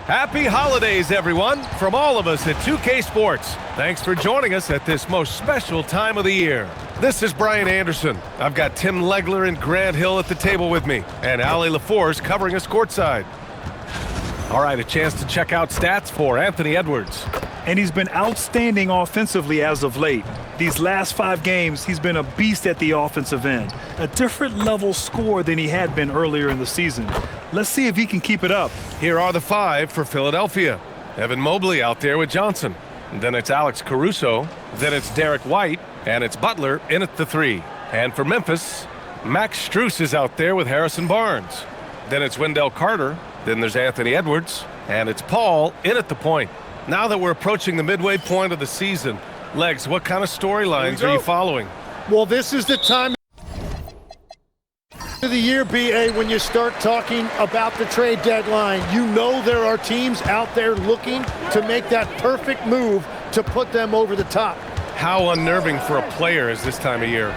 Happy holidays, everyone, from all of us at 2K Sports. Thanks for joining us at this most special time of the year. This is Brian Anderson. I've got Tim Legler and Grant Hill at the table with me, and Ali LaForce covering us courtside. All right, a chance to check out stats for Anthony Edwards. And he's been outstanding offensively as of late. These last 5 games, he's been a beast at the offensive end. A different level score than he had been earlier in the season. Let's see if he can keep it up. Here are the 5 for Philadelphia. Evan Mobley out there with Johnson. Then it's Alex Caruso. Then it's Derek White. And it's Butler in at the 3. And for Memphis, Max Strus is out there with Harrison Barnes. Then it's Wendell Carter. Then there's Anthony Edwards. And it's Paul in at the point. Now that we're approaching the midway point of the season, Legs, what kind of storylines are you following? Well, this is the time of the year, BA, when you start talking about the trade deadline. You know there are teams out there looking to make that perfect move to put them over the top. How unnerving for a player is this time of year?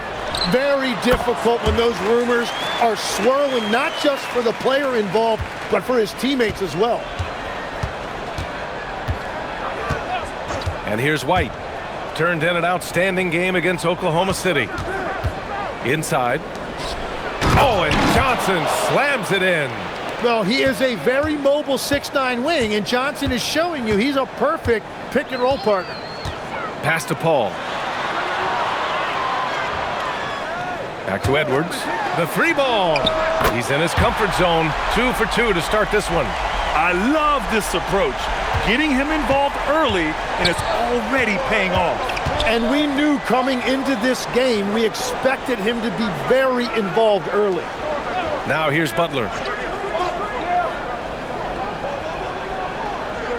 Very difficult when those rumors are swirling, not just for the player involved, but for his teammates as well. And here's White. Turned in an outstanding game against Oklahoma City. Inside. Oh, and Johnson slams it in. Well, he is a very mobile 6'9" wing, and Johnson is showing you he's a perfect pick-and-roll partner. Pass to Paul. Back to Edwards. The 3 ball. He's in his comfort zone. 2 for 2 to start this one. I love this approach. Getting him involved early, and it's already paying off. And we knew coming into this game, we expected him to be very involved early. Now here's Butler.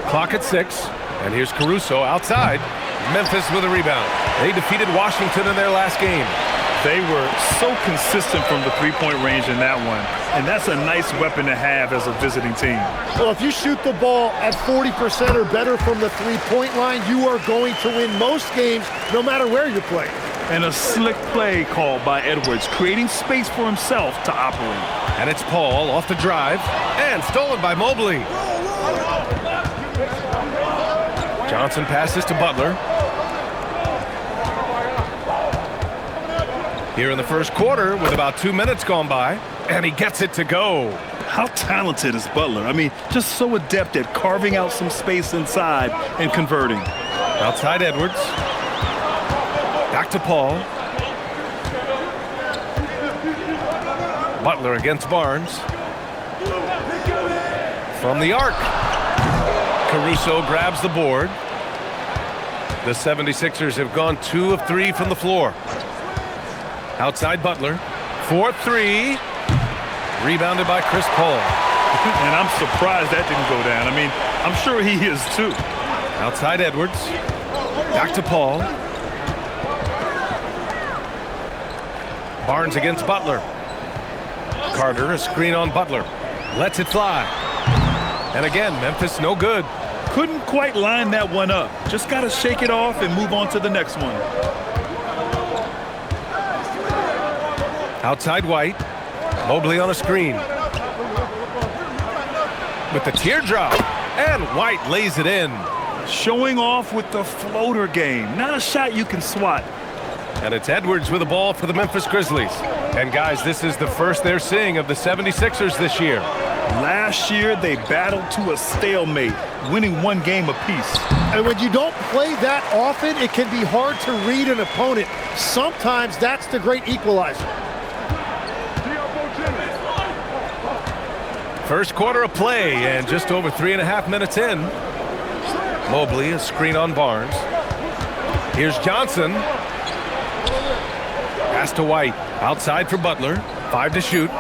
Clock at 6, and here's Caruso outside. Memphis with a rebound. They defeated Washington in their last game. They were so consistent from the three-point range in that one, and that's a nice weapon to have as a visiting team. Well, if you shoot the ball at 40% or better from the three-point line, you are going to win most games no matter where you're playing. And a slick play called by Edwards, creating space for himself to operate. And it's Paul off the drive, and stolen by Mobley. Johnson passes to Butler. Here in the first quarter with about 2 minutes gone by, and he gets it to go. How talented is Butler? I mean, just so adept at carving out some space inside and converting. Outside Edwards. Back to Paul. Butler against Barnes. From the arc. Caruso grabs the board. The 76ers have gone 2 of 3 from the floor. Outside Butler. 4-3. Rebounded by Chris Paul. And I'm surprised that didn't go down. I mean, I'm sure he is too. Outside Edwards. Back to Paul. Barnes against Butler. Carter, a screen on Butler. Lets it fly. And again, Memphis no good. Couldn't quite line that one up. Just got to shake it off and move on to the next one. Outside White. Mobley on a screen. With the teardrop. And White lays it in. Showing off with the floater game. Not a shot you can swat. And it's Edwards with the ball for the Memphis Grizzlies. And guys, this is the first they're seeing of the 76ers this year. Last year, they battled to a stalemate, winning 1 game apiece. And when you don't play that often, it can be hard to read an opponent. Sometimes that's the great equalizer. First quarter of play, and just over 3.5 minutes in. Mobley, a screen on Barnes. Here's Johnson. Pass to White. Outside for Butler. 5 to shoot.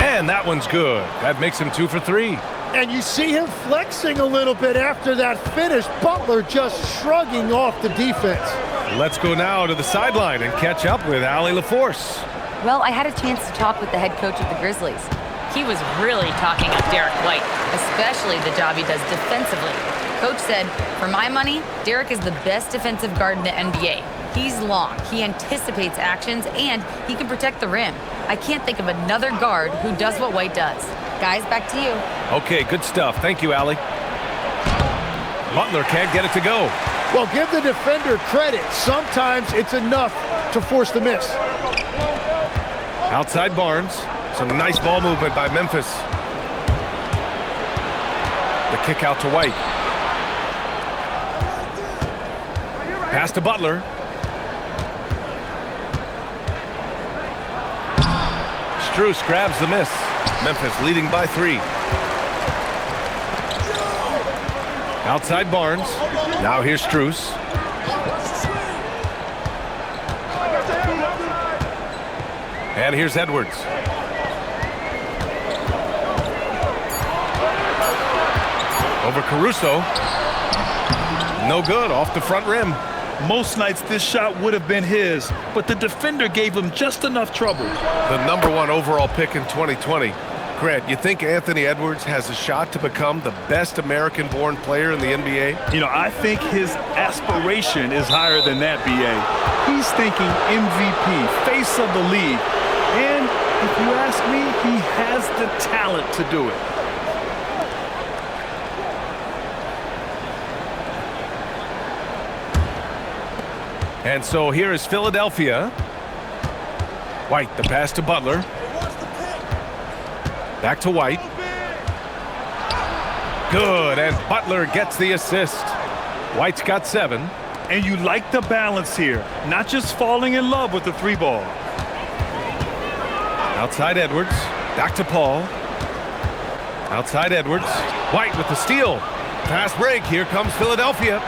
And that one's good. That makes him 2 for 3. And you see him flexing a little bit after that finish. Butler just shrugging off the defense. Let's go now to the sideline and catch up with Ali LaForce. Well, I had a chance to talk with the head coach of the Grizzlies. He was really talking up Derek White, especially the job he does defensively. Coach said, for my money, Derek is the best defensive guard in the NBA. He's long, he anticipates actions, and he can protect the rim. I can't think of another guard who does what White does. Guys, back to you. Okay, good stuff. Thank you, Allie. Butler can't get it to go. Well, give the defender credit. Sometimes it's enough to force the miss. Outside Barnes. Some nice ball movement by Memphis. The kick out to White. Pass to Butler. Strus grabs the miss. Memphis leading by 3. Outside Barnes. Now here's Strus. And here's Edwards. Over Caruso. No good, off the front rim. Most nights this shot would have been his, but the defender gave him just enough trouble. The #1 overall pick in 2020. Grant, you think Anthony Edwards has a shot to become the best American-born player in the NBA? You know, I think his aspiration is higher than that, B.A. He's thinking MVP, face of the league. And if you ask me, he has the talent to do it. And so here is Philadelphia. White, the pass to Butler. Back to White. Good, and Butler gets the assist. White's got 7. And you like the balance here, not just falling in love with the 3 ball. Outside Edwards. Back to Paul. Outside Edwards. White with the steal. Fast break. Here comes Philadelphia.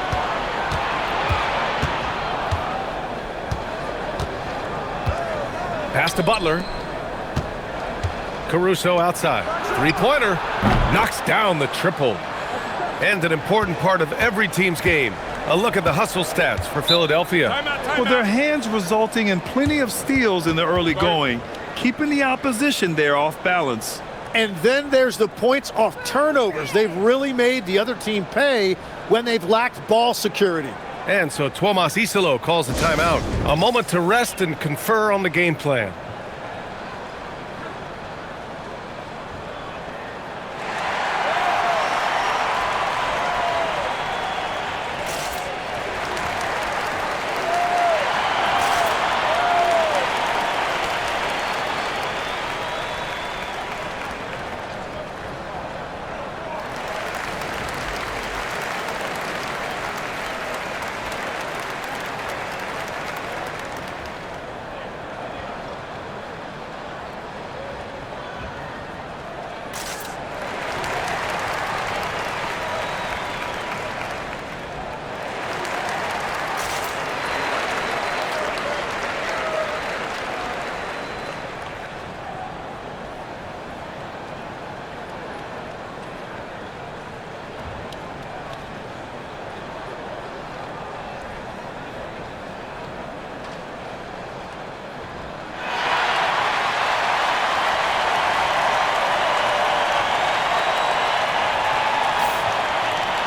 Pass to Butler. Caruso outside. 3-pointer. Knocks down the triple. And an important part of every team's game. A look at the hustle stats for Philadelphia. Well, their hands resulting in plenty of steals in the early going, keeping the opposition there off balance. And then there's the points off turnovers. They've really made the other team pay when they've lacked ball security. And so Tuomas Isalo calls the timeout. A moment to rest and confer on the game plan.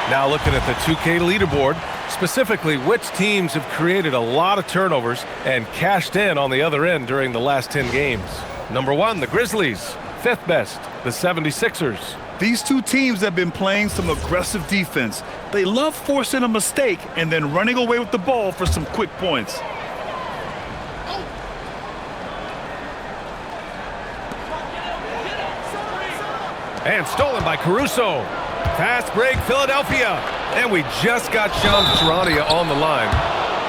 Now looking at the 2K leaderboard, specifically which teams have created a lot of turnovers and cashed in on the other end during the last 10 games. #1, the Grizzlies. 5th best, the 76ers. These two teams have been playing some aggressive defense. They love forcing a mistake and then running away with the ball for some quick points. And stolen by Caruso. Fast break, Philadelphia. And we just got Shams Charania on the line.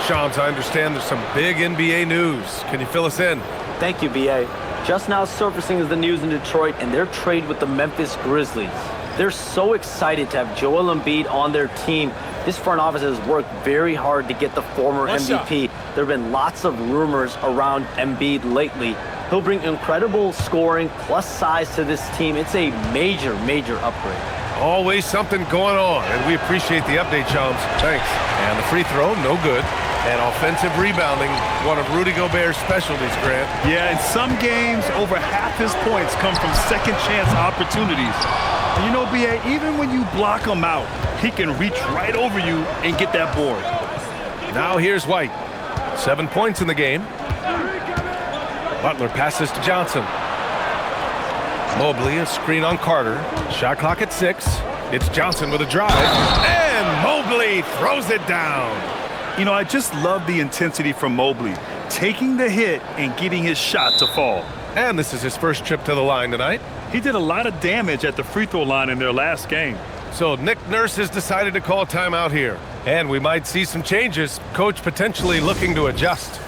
Shams, I understand there's some big NBA news. Can you fill us in? Thank you, B.A. Just now surfacing is the news in Detroit and their trade with the Memphis Grizzlies. They're so excited to have Joel Embiid on their team. This front office has worked very hard to get the former MVP. There have been lots of rumors around Embiid lately. He'll bring incredible scoring plus size to this team. It's a major, major upgrade. Always something going on, and we appreciate the update, Shams. Thanks. And the free throw, no good. And offensive rebounding, one of Rudy Gobert's specialties, Grant. Yeah, in some games, over half his points come from second chance opportunities. And you know, B.A., even when you block him out, he can reach right over you and get that board. Now here's White. 7 points in the game. Butler passes to Johnson. Mobley, a screen on Carter. Shot clock at 6. It's Johnson with a drive. And Mobley throws it down. You know, I just love the intensity from Mobley, taking the hit and getting his shot to fall. And this is his first trip to the line tonight. He did a lot of damage at the free throw line in their last game. So Nick Nurse has decided to call timeout here. And we might see some changes. Coach potentially looking to adjust.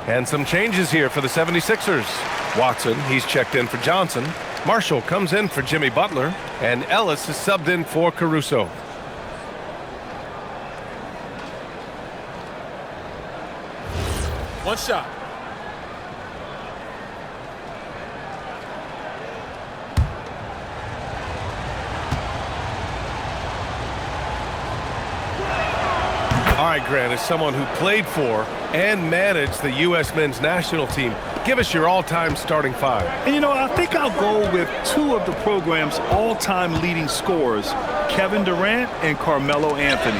And some changes here for the 76ers. Watson, he's checked in for Johnson. Marshall comes in for Jimmy Butler. And Ellis is subbed in for Caruso. One shot. All right, Grant, as someone who played for and managed the U.S. men's national team, give us your all-time starting five. And, you know, I think I'll go with two of the program's all-time leading scorers, Kevin Durant and Carmelo Anthony.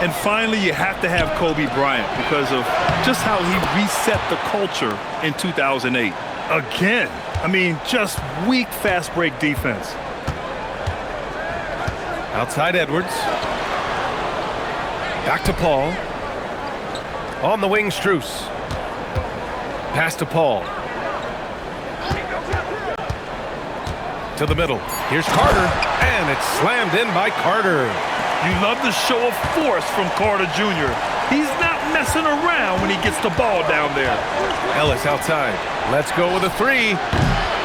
And finally, you have to have Kobe Bryant because of just how he reset the culture in 2008. Again, I mean, just weak fast break defense. Outside Edwards. Back to Paul. On the wing, Strus. Pass to Paul. To the middle. Here's Carter. And it's slammed in by Carter. You love the show of force from Carter Jr. He's not messing around when he gets the ball down there. Ellis outside. Let's go with a three.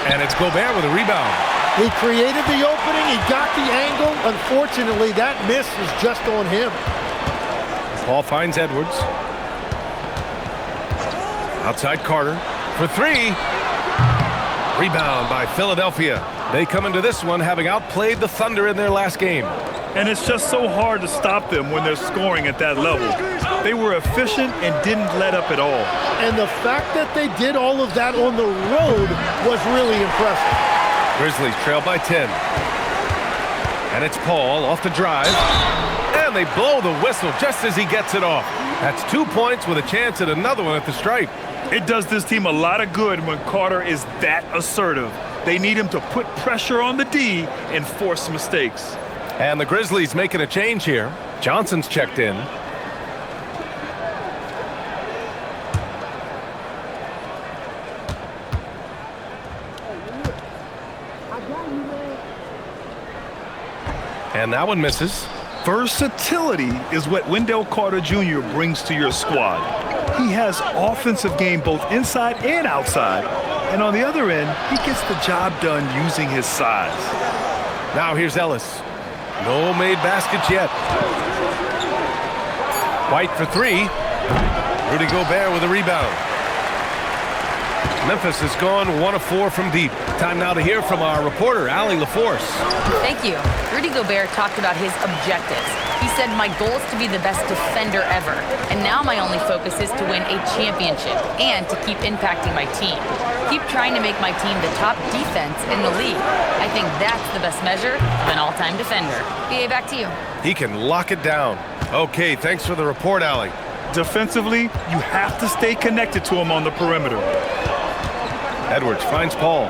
And it's Gobert with a rebound. He created the opening. He got the angle. Unfortunately, that miss was just on him. Paul finds Edwards. Outside Carter for three. Rebound by Philadelphia. They come into this one having outplayed the Thunder in their last game. And it's just so hard to stop them when they're scoring at that level. They were efficient and didn't let up at all. And the fact that they did all of that on the road was really impressive. Grizzlies trail by 10. And it's Paul off the drive. And they blow the whistle just as he gets it off. That's 2 points with a chance at another one at the stripe. It does this team a lot of good when Carter is that assertive. They need him to put pressure on the D and force mistakes. And the Grizzlies making a change here. Johnson's checked in. And that one misses. Versatility is what Wendell Carter Jr. brings to your squad. He has offensive game both inside and outside. And on the other end, he gets the job done using his size. Now here's Ellis. No made baskets yet. White for three. Rudy Gobert with a rebound. Memphis has gone 1 of 4 from deep. Time now to hear from our reporter, Allie LaForce. Thank you. Rudy Gobert talked about his objectives. He said, my goal is to be the best defender ever. And now my only focus is to win a championship and to keep impacting my team. Keep trying to make my team the top defense in the league. I think that's the best measure of an all-time defender. BA, back to you. He can lock it down. Okay, thanks for the report, Allie. Defensively, you have to stay connected to him on the perimeter. Edwards finds Paul.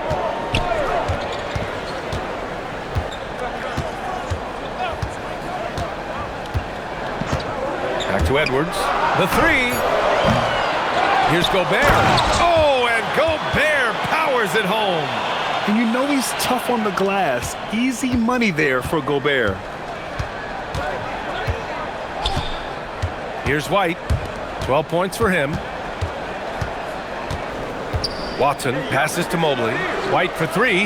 Back To Edwards. The three. Here's Gobert. Oh, and Gobert powers it home. And you know he's tough on the glass. Easy money there for Gobert. Here's White. 12 points for him. Watson passes to Mobley. White for three.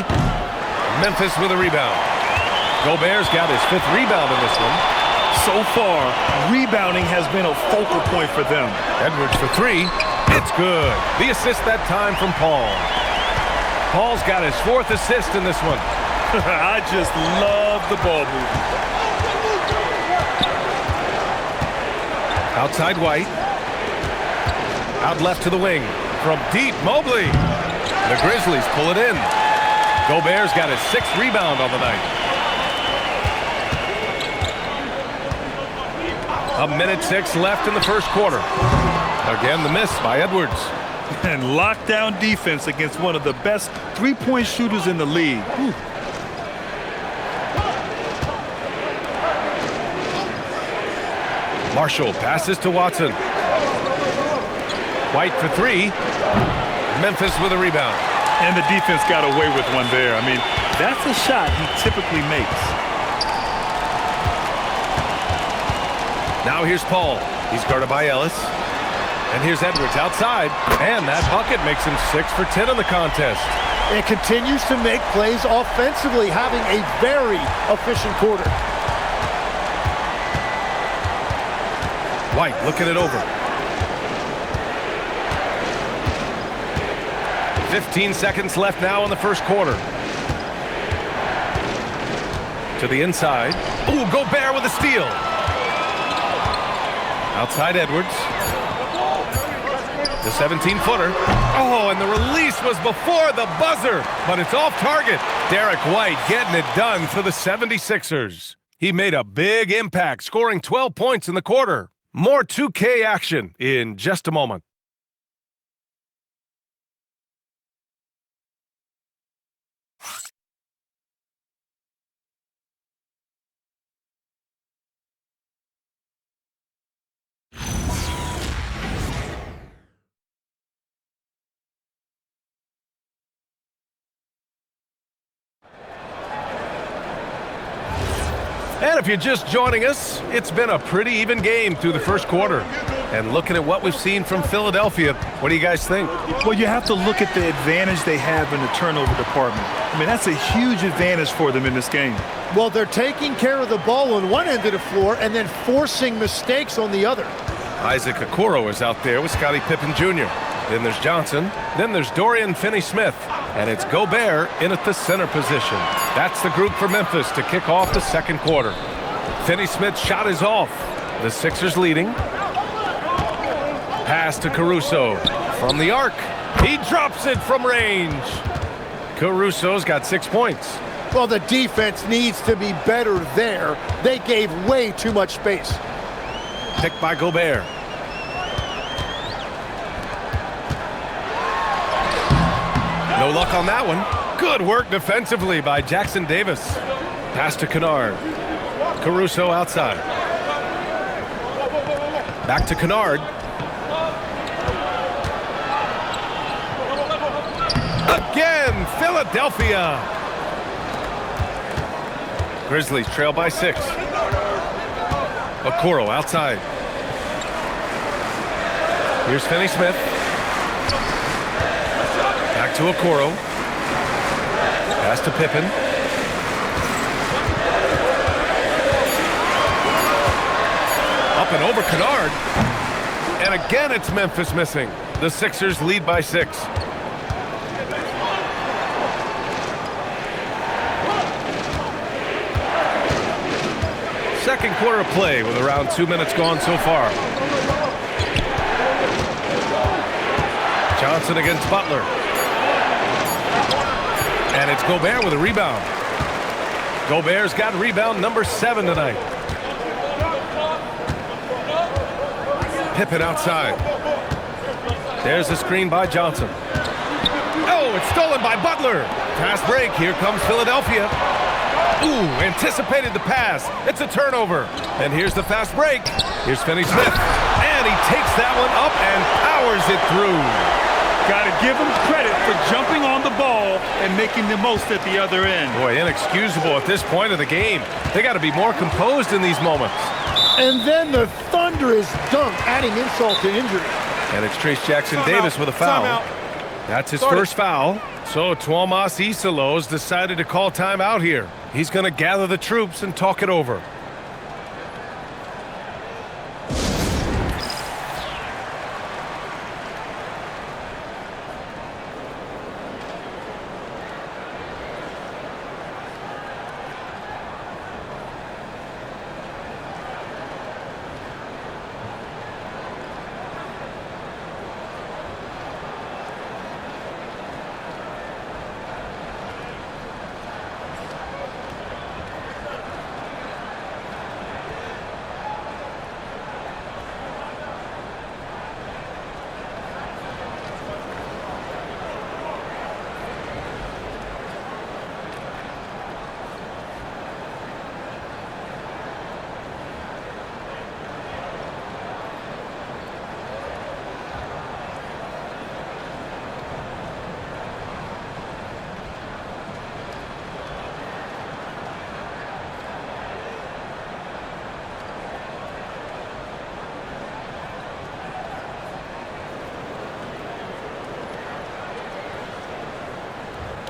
Memphis with a rebound. Gobert's got his 5th rebound in this one. So far, rebounding has been a focal point for them. Edwards for three. It's good. The assist that time from Paul. Paul's got his 4th assist in this one. I just love the ball movement. Outside White. Out left to the wing. From deep, Mobley. The Grizzlies pull it in. Gobert's got his 6th rebound on the night. 1:06 left in the first quarter. Again, the miss by Edwards. And lockdown defense against one of the best three-point shooters in the league. Whew. Marshall passes to Watson. White for three. Memphis with a rebound. And the defense got away with one there. I mean, that's a shot he typically makes. Now here's Paul. He's guarded by Ellis. And here's Edwards outside. And that bucket makes him 6 for 10 in the contest. And continues to make plays offensively, having a very efficient quarter. White looking it over. 15 seconds left now in the first quarter. To the inside. Ooh, Gobert with a steal. Outside Edwards. The 17-footer. Oh, and the release was before the buzzer, but it's off target. Derek White getting it done for the 76ers. He made a big impact, scoring 12 points in the quarter. More 2K action in just a moment. And if you're just joining us, it's been a pretty even game through the first quarter. And looking at what we've seen from Philadelphia, what do you guys think? Well, you have to look at the advantage they have in the turnover department. I mean, that's a huge advantage for them in this game. Well, they're taking care of the ball on one end of the floor and then forcing mistakes on the other. Isaac Okoro is out there with Scottie Pippen Jr. Then there's Johnson. Then there's Dorian Finney-Smith. And it's Gobert in at the center position. That's the group for Memphis to kick off the second quarter. Finney-Smith's shot is off. The Sixers leading. Pass to Caruso from the arc. He drops it from range. Caruso's got 6 points. Well, the defense needs to be better there. They gave way too much space. Picked by Gobert. No luck on that one. Good work defensively by Jackson Davis. Pass to Kennard. Caruso outside. Back to Kennard. Again, Philadelphia. Grizzlies trail by 6. Okoro outside. Here's Finney-Smith. Back to Okoro. Pass to Pippen. Up and over Kennard. And again, it's Memphis missing. The Sixers lead by 6. Second quarter play with around 2 minutes gone so far. Johnson against Butler. And it's Gobert with a rebound. Gobert's got rebound number 7 tonight. Pippen outside. There's a screen by Johnson. Oh, it's stolen by Butler. Fast break. Here comes Philadelphia. Ooh, anticipated the pass. It's a turnover. And here's the fast break. Here's Finney Smith. And he takes that one up and powers it through. Got to give him credit for jumping on the ball and making the most at the other end. Boy, inexcusable at this point of the game. They got to be more composed in these moments. And then the thunderous dunk, adding insult to injury. And it's Trace Jackson-Davis with a foul. That's his first foul. So Tuomas Isalos decided to call timeout here. He's going to gather the troops and talk it over.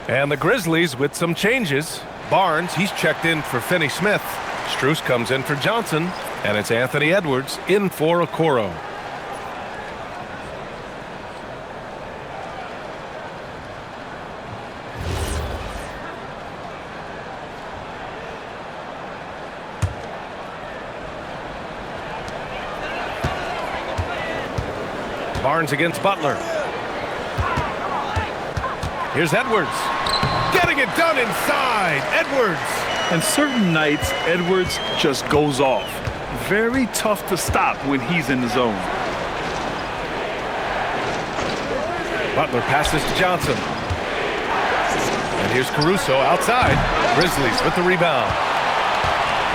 And the Grizzlies with some changes. Barnes, he's checked in for Finney Smith. Strus comes in for Johnson. And it's Anthony Edwards in for Okoro. Barnes against Butler. Here's Edwards. Getting it done inside. Edwards. And certain nights, Edwards just goes off. Very tough to stop when he's in the zone. Butler passes to Johnson. And here's Caruso outside. Grizzlies with the rebound.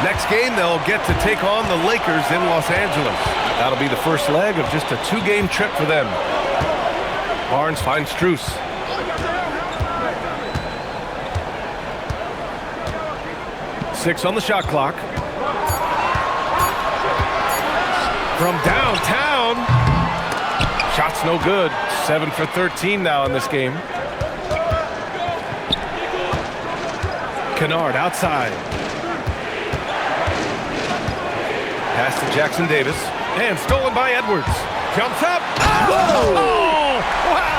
Next game, they'll get to take on the Lakers in Los Angeles. That'll be the first leg of just a two-game trip for them. Barnes finds Strus. Six on the shot clock. From downtown. Shot's no good. 7 for 13 now in this game. Kennard outside. Pass to Jackson-Davis. And stolen by Edwards. Jumps up. Oh, wow.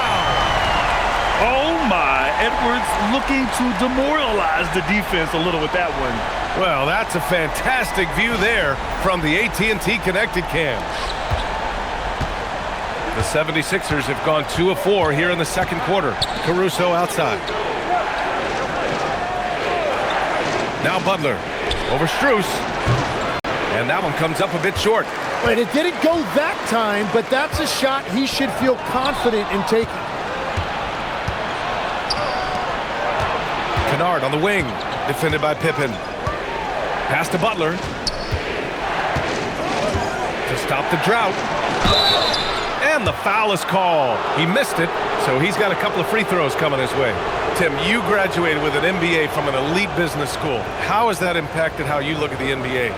Oh my, Edwards looking to demoralize the defense a little with that one. Well, that's a fantastic view there from the AT&T Connected Cam. The 76ers have gone 2 of 4 here in the second quarter. Caruso outside. Now Butler over Strus. And that one comes up a bit short. And it didn't go that time, but that's a shot he should feel confident in taking. Kennard on the wing, defended by Pippen. Pass to Butler. To stop the drought. And the foul is called. He missed it, so he's got a couple of free throws coming his way. Tim, you graduated with an MBA from an elite business school. How has that impacted how you look at the NBA?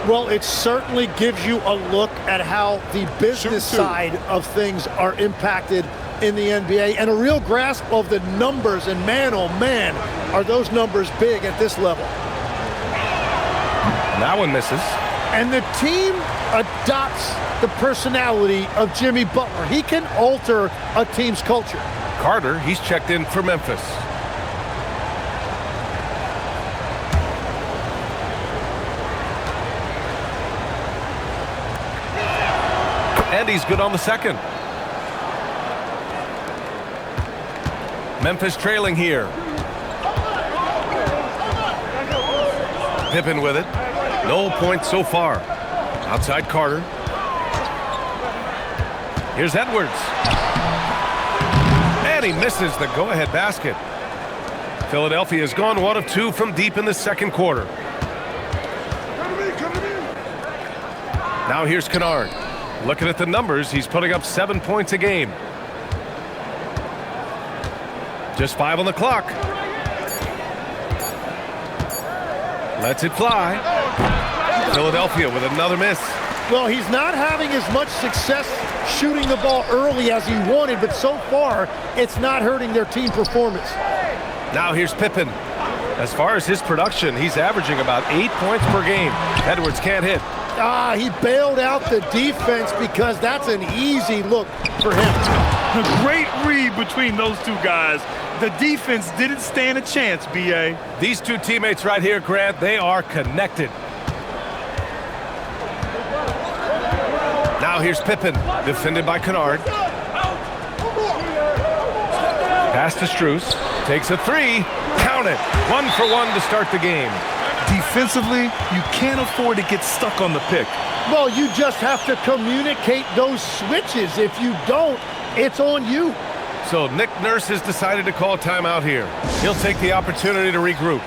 Well, it certainly gives you a look at how the business side of things are impacted in the NBA and a real grasp of the numbers. And man, oh man, are those numbers big at this level. That one misses. And the team adopts the personality of Jimmy Butler. He can alter a team's culture. Carter, he's checked in for Memphis. And he's good on the second. Memphis trailing here. Pippen with it. No points so far. Outside Carter. Here's Edwards. And he misses the go-ahead basket. Philadelphia has gone 1 of 2 from deep in the second quarter. Now here's Kennard. Looking at the numbers, he's putting up 7 points a game. Just 5 on the clock. Lets it fly. Philadelphia with another miss. Well, he's not having as much success shooting the ball early as he wanted, but so far, it's not hurting their team performance. Now here's Pippen. As far as his production, he's averaging about 8 points per game. Edwards can't hit. He bailed out the defense because that's an easy look for him. A great read between those two guys. The defense didn't stand a chance, B.A. These two teammates right here, Grant, they are connected. Now here's Pippen, defended by Kennard. Pass to Strus, takes a 3, count it. 1 for 1 to start the game. Defensively, you can't afford to get stuck on the pick. Well, you just have to communicate those switches. If you don't, it's on you. So Nick Nurse has decided to call timeout here. He'll take the opportunity to regroup.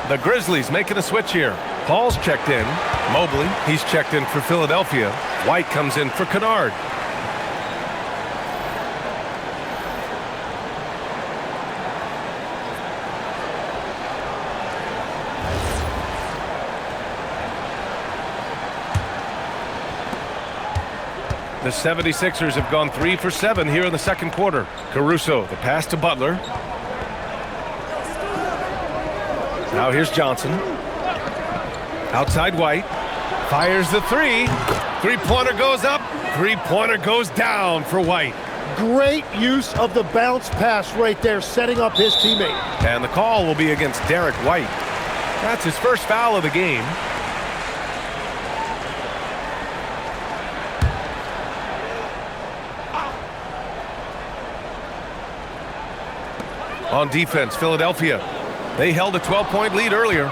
The Grizzlies making a switch here. Paul's checked in. Mobley, he's checked in for Philadelphia. White comes in for Kennard. The 76ers have gone 3 for 7 here in the second quarter. Caruso, the pass to Butler. Now here's Johnson. Outside White. Fires the 3. Three-pointer goes up. Three-pointer goes down for White. Great use of the bounce pass right there, setting up his teammate. And the call will be against Derek White. That's his first foul of the game. On defense, Philadelphia. They held a 12-point lead earlier.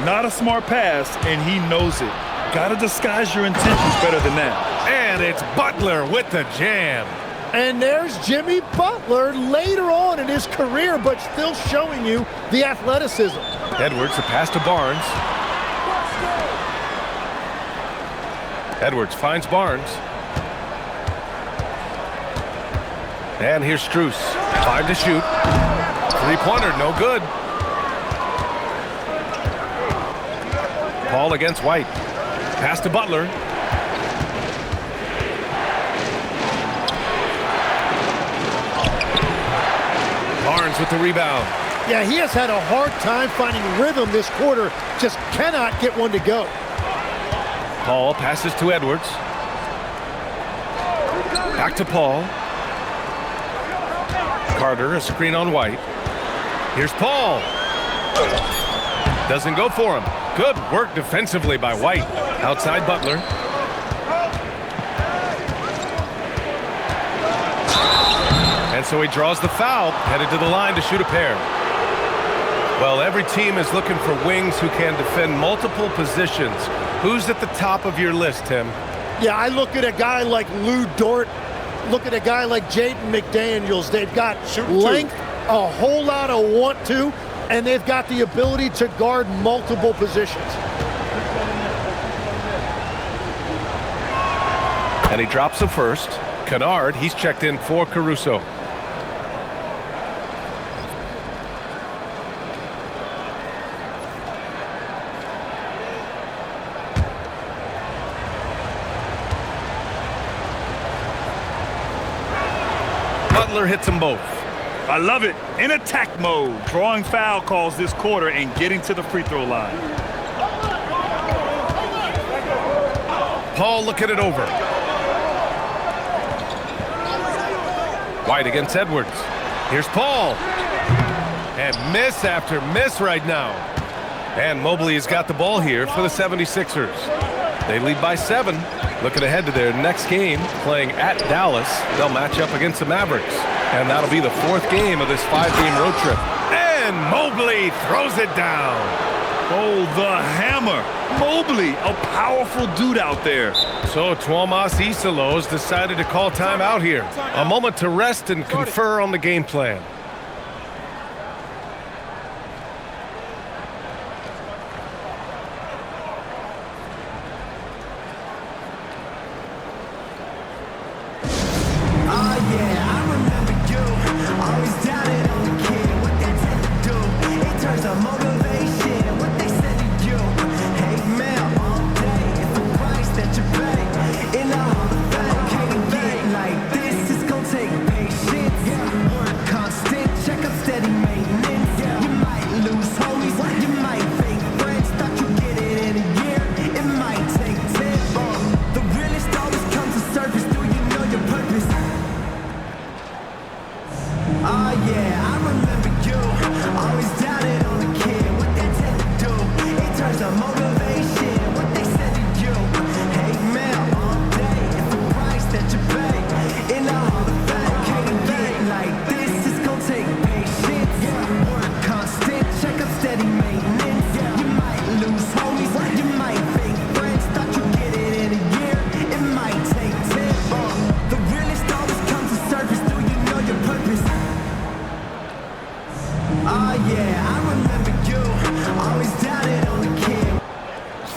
Not a smart pass, and he knows it. Gotta disguise your intentions better than that. And it's Butler with the jam. And there's Jimmy Butler later on in his career, but still showing you the athleticism. Edwards, the pass to Barnes. Edwards finds Barnes. And here's Strus. 5 to shoot. Three-pointer, no good. Paul against White. Pass to Butler. Barnes with the rebound. Yeah, he has had a hard time finding rhythm this quarter. Just cannot get one to go. Paul passes to Edwards. Back to Paul. Carter, a screen on White. Here's Paul. Doesn't go for him. Good work defensively by White. Outside Butler. And so he draws the foul, headed to the line to shoot a pair. Well, every team is looking for wings who can defend multiple positions. Who's at the top of your list, Tim? Yeah, I look at a guy like Lou Dort. Look at a guy like Jaden McDaniels. They've got length, a whole lot of want to, and they've got the ability to guard multiple positions. And he drops the first. Kennard, he's checked in for Caruso. Butler hits them both. I love it. In attack mode, drawing foul calls this quarter and getting to the free throw line. Paul looking it over. White against Edwards. Here's Paul. And miss after miss right now. And Mobley has got the ball here for the 76ers. They lead by 7. Looking ahead to their next game, playing at Dallas. They'll match up against the Mavericks. And that'll be the 4th game of this 5-game road trip. And Mobley throws it down. Oh, the hammer. Mobley, a powerful dude out there. So Tuomas Isalos decided to call timeout here. A moment to rest and confer on the game plan.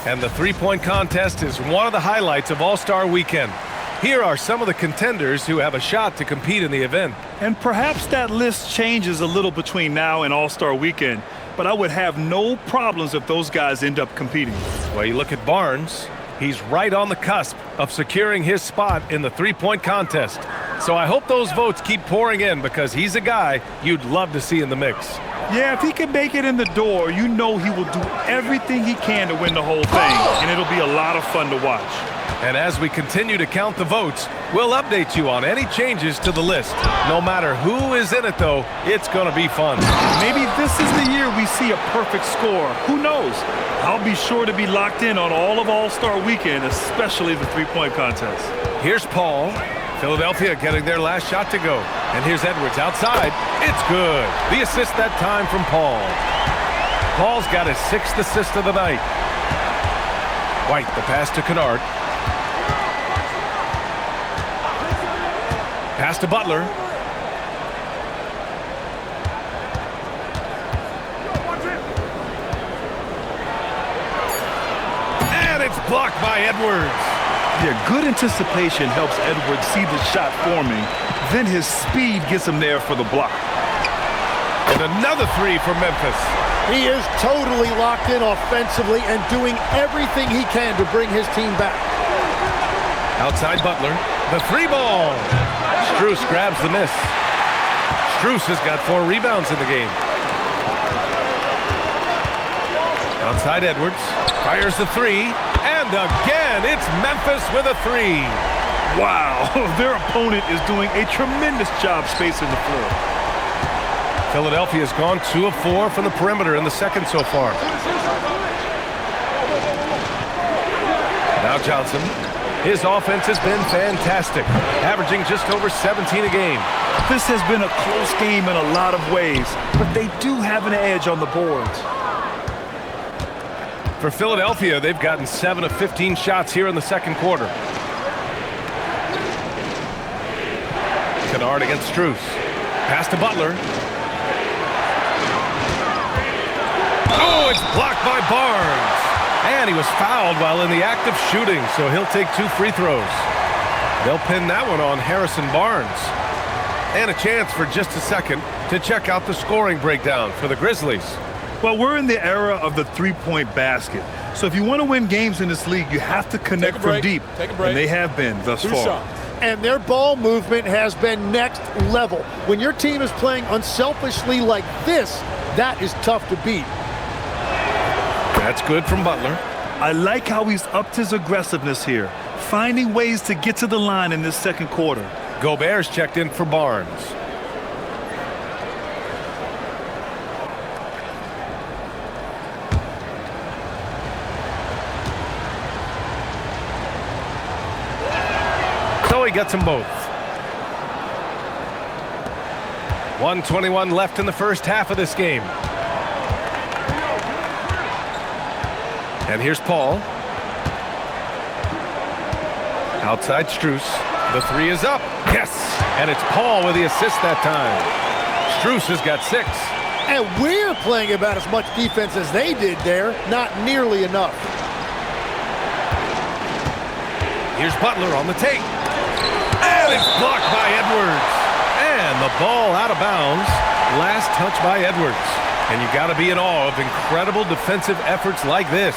And the three-point contest is one of the highlights of All-Star Weekend. Here are some of the contenders who have a shot to compete in the event. And perhaps that list changes a little between now and All-Star Weekend, but I would have no problems if those guys end up competing. Well, you look at Barnes, he's right on the cusp of securing his spot in the three-point contest. So I hope those votes keep pouring in because he's a guy you'd love to see in the mix. Yeah, if he can make it in the door, you know he will do everything he can to win the whole thing, and it'll be a lot of fun to watch. And as we continue to count the votes, we'll update you on any changes to the list. No matter who is in it, though, it's going to be fun. Maybe this is the year we see a perfect score. Who knows? I'll be sure to be locked in on all of All-Star Weekend, especially the three-point contest. Here's Paul. Philadelphia getting their last shot to go. And here's Edwards outside. It's good. The assist that time from Paul. Paul's got his 6th assist of the night. White, the pass to Kennard. Pass to Butler. And it's blocked by Edwards. Yeah, good anticipation helps Edwards see the shot forming. Then his speed gets him there for the block. And another three for Memphis. He is totally locked in offensively and doing everything he can to bring his team back. Outside Butler. The three ball. Strus grabs the miss. Strus has got 4 rebounds in the game. Outside Edwards. Fires the three. And again, it's Memphis with a 3. Wow, their opponent is doing a tremendous job spacing the floor. Philadelphia's gone 2 of 4 from the perimeter in the second so far. Now Johnson. His offense has been fantastic, averaging just over 17 a game. This has been a close game in a lot of ways, but they do have an edge on the boards. For Philadelphia, they've gotten 7 of 15 shots here in the second quarter. Kennard against Strus. Pass to Butler. Oh, it's blocked by Barnes. And he was fouled while in the act of shooting, so he'll take 2 free throws. They'll pin that one on Harrison Barnes. And a chance for just a second to check out the scoring breakdown for the Grizzlies. Well, we're in the era of the three-point basket. So if you want to win games in this league, you have to connect from deep. And they have been thus far. And their ball movement has been next level. When your team is playing unselfishly like this, that is tough to beat. That's good from Butler. I like how he's upped his aggressiveness here, finding ways to get to the line in this second quarter. Gobert's checked in for Barnes. So he gets them both. 1:21 left in the first half of this game. And here's Paul. Outside Strus. The three is up. Yes! And it's Paul with the assist that time. Strus has got 6. And we're playing about as much defense as they did there. Not nearly enough. Here's Butler on the take. And it's blocked by Edwards. And the ball out of bounds. Last touch by Edwards. And you got to be in awe of incredible defensive efforts like this.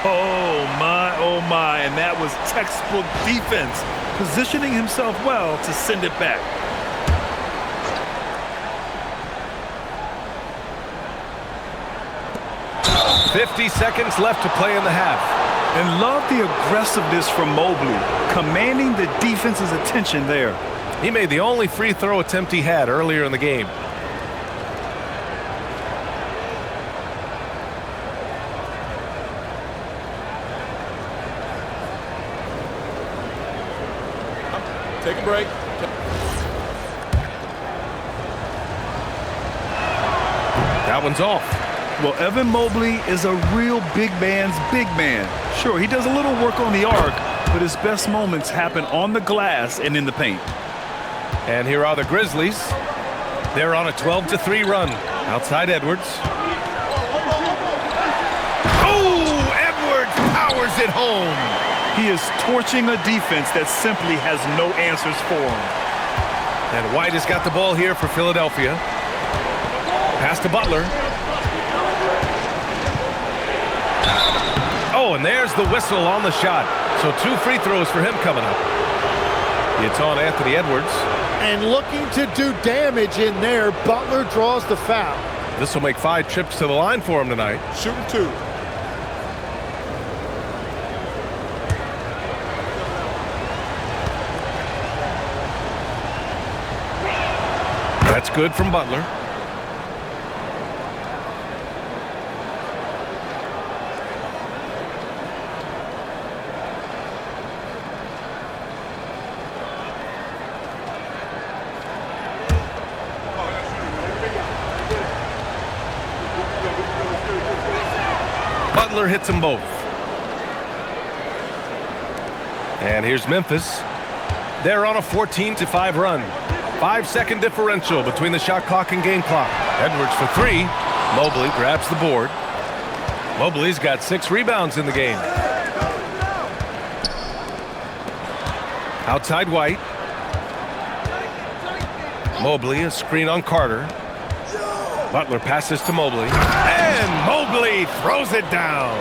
Oh my, and that was textbook defense, positioning himself well to send it back. "50 seconds left to play in the half. And love the aggressiveness from Mobley, commanding the defense's attention there. He made the only free throw attempt he had earlier in the game. Take a break. That one's off. Well, Evan Mobley is a real big man's big man. Sure, he does a little work on the arc, but his best moments happen on the glass and in the paint. And here are the Grizzlies. They're on a 12-3 run. Outside Edwards. Oh, Edwards powers it home. He is torching a defense that simply has no answers for him. And White has got the ball here for Philadelphia. Pass to Butler. Oh, and there's the whistle on the shot. So 2 free throws for him coming up. It's on Anthony Edwards. And looking to do damage in there, Butler draws the foul. This will make 5 trips to the line for him tonight. Shooting 2. That's good from Butler. Butler hits them both. And here's Memphis. They're on a 14-5 run. 5-second differential between the shot clock and game clock. Edwards for 3. Mobley grabs the board. Mobley's got 6 rebounds in the game. Outside White. Mobley, a screen on Carter. Butler passes to Mobley. And Mobley throws it down.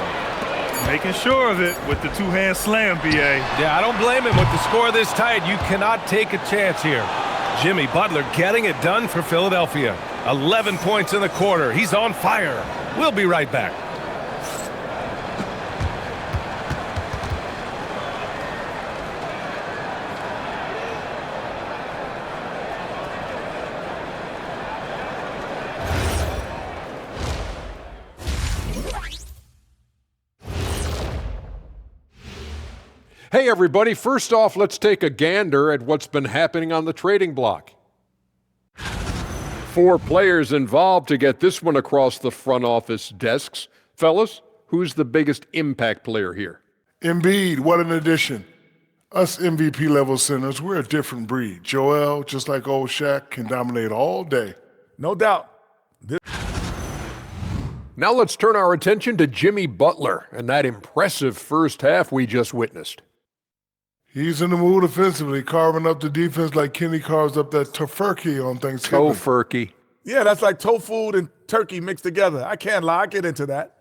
Making sure of it with the two-hand slam, BA. Yeah, I don't blame him with the score this tight. You cannot take a chance here. Jimmy Butler getting it done for Philadelphia. 11 points in the quarter. He's on fire. We'll be right back. Hey everybody, first off, let's take a gander at what's been happening on the trading block. 4 players involved to get this one across the front office desks. Fellas, who's the biggest impact player here? Embiid, what an addition. Us MVP-level centers, we're a different breed. Joel, just like old Shaq, can dominate all day. No doubt. Now let's turn our attention to Jimmy Butler and that impressive first half we just witnessed. He's in the mood offensively, carving up the defense like Kenny carves up that tofurkey on Thanksgiving. Tofurkey. Yeah, that's like tofu and turkey mixed together. I can't lie. I get into that.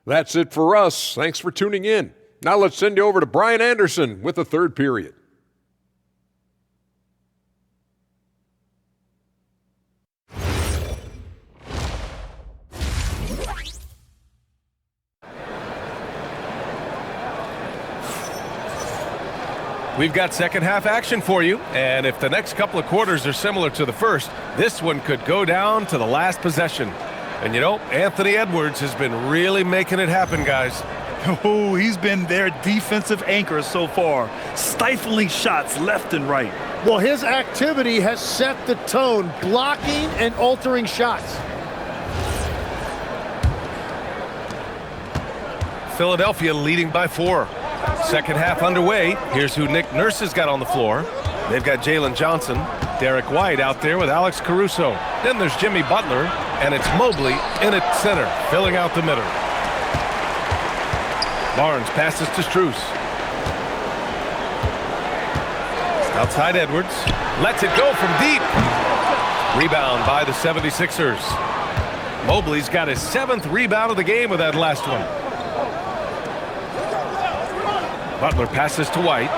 That's it for us. Thanks for tuning in. Now let's send you over to Brian Anderson with the third period. We've got second half action for you, and if the next couple of quarters are similar to the first, this one could go down to the last possession. And you know, Anthony Edwards has been really making it happen, guys. Oh, he's been their defensive anchor so far, stifling shots left and right. Well, his activity has set the tone, blocking and altering shots. Philadelphia leading by 4. Second half underway. Here's who Nick Nurse has got on the floor. They've got Jalen Johnson, Derek White out there with Alex Caruso. Then there's Jimmy Butler, and it's Mobley in at center, filling out the middle. Barnes passes to Strus. Outside Edwards. Lets it go from deep. Rebound by the 76ers. Mobley's got his 7th rebound of the game with that last one. Butler passes to White.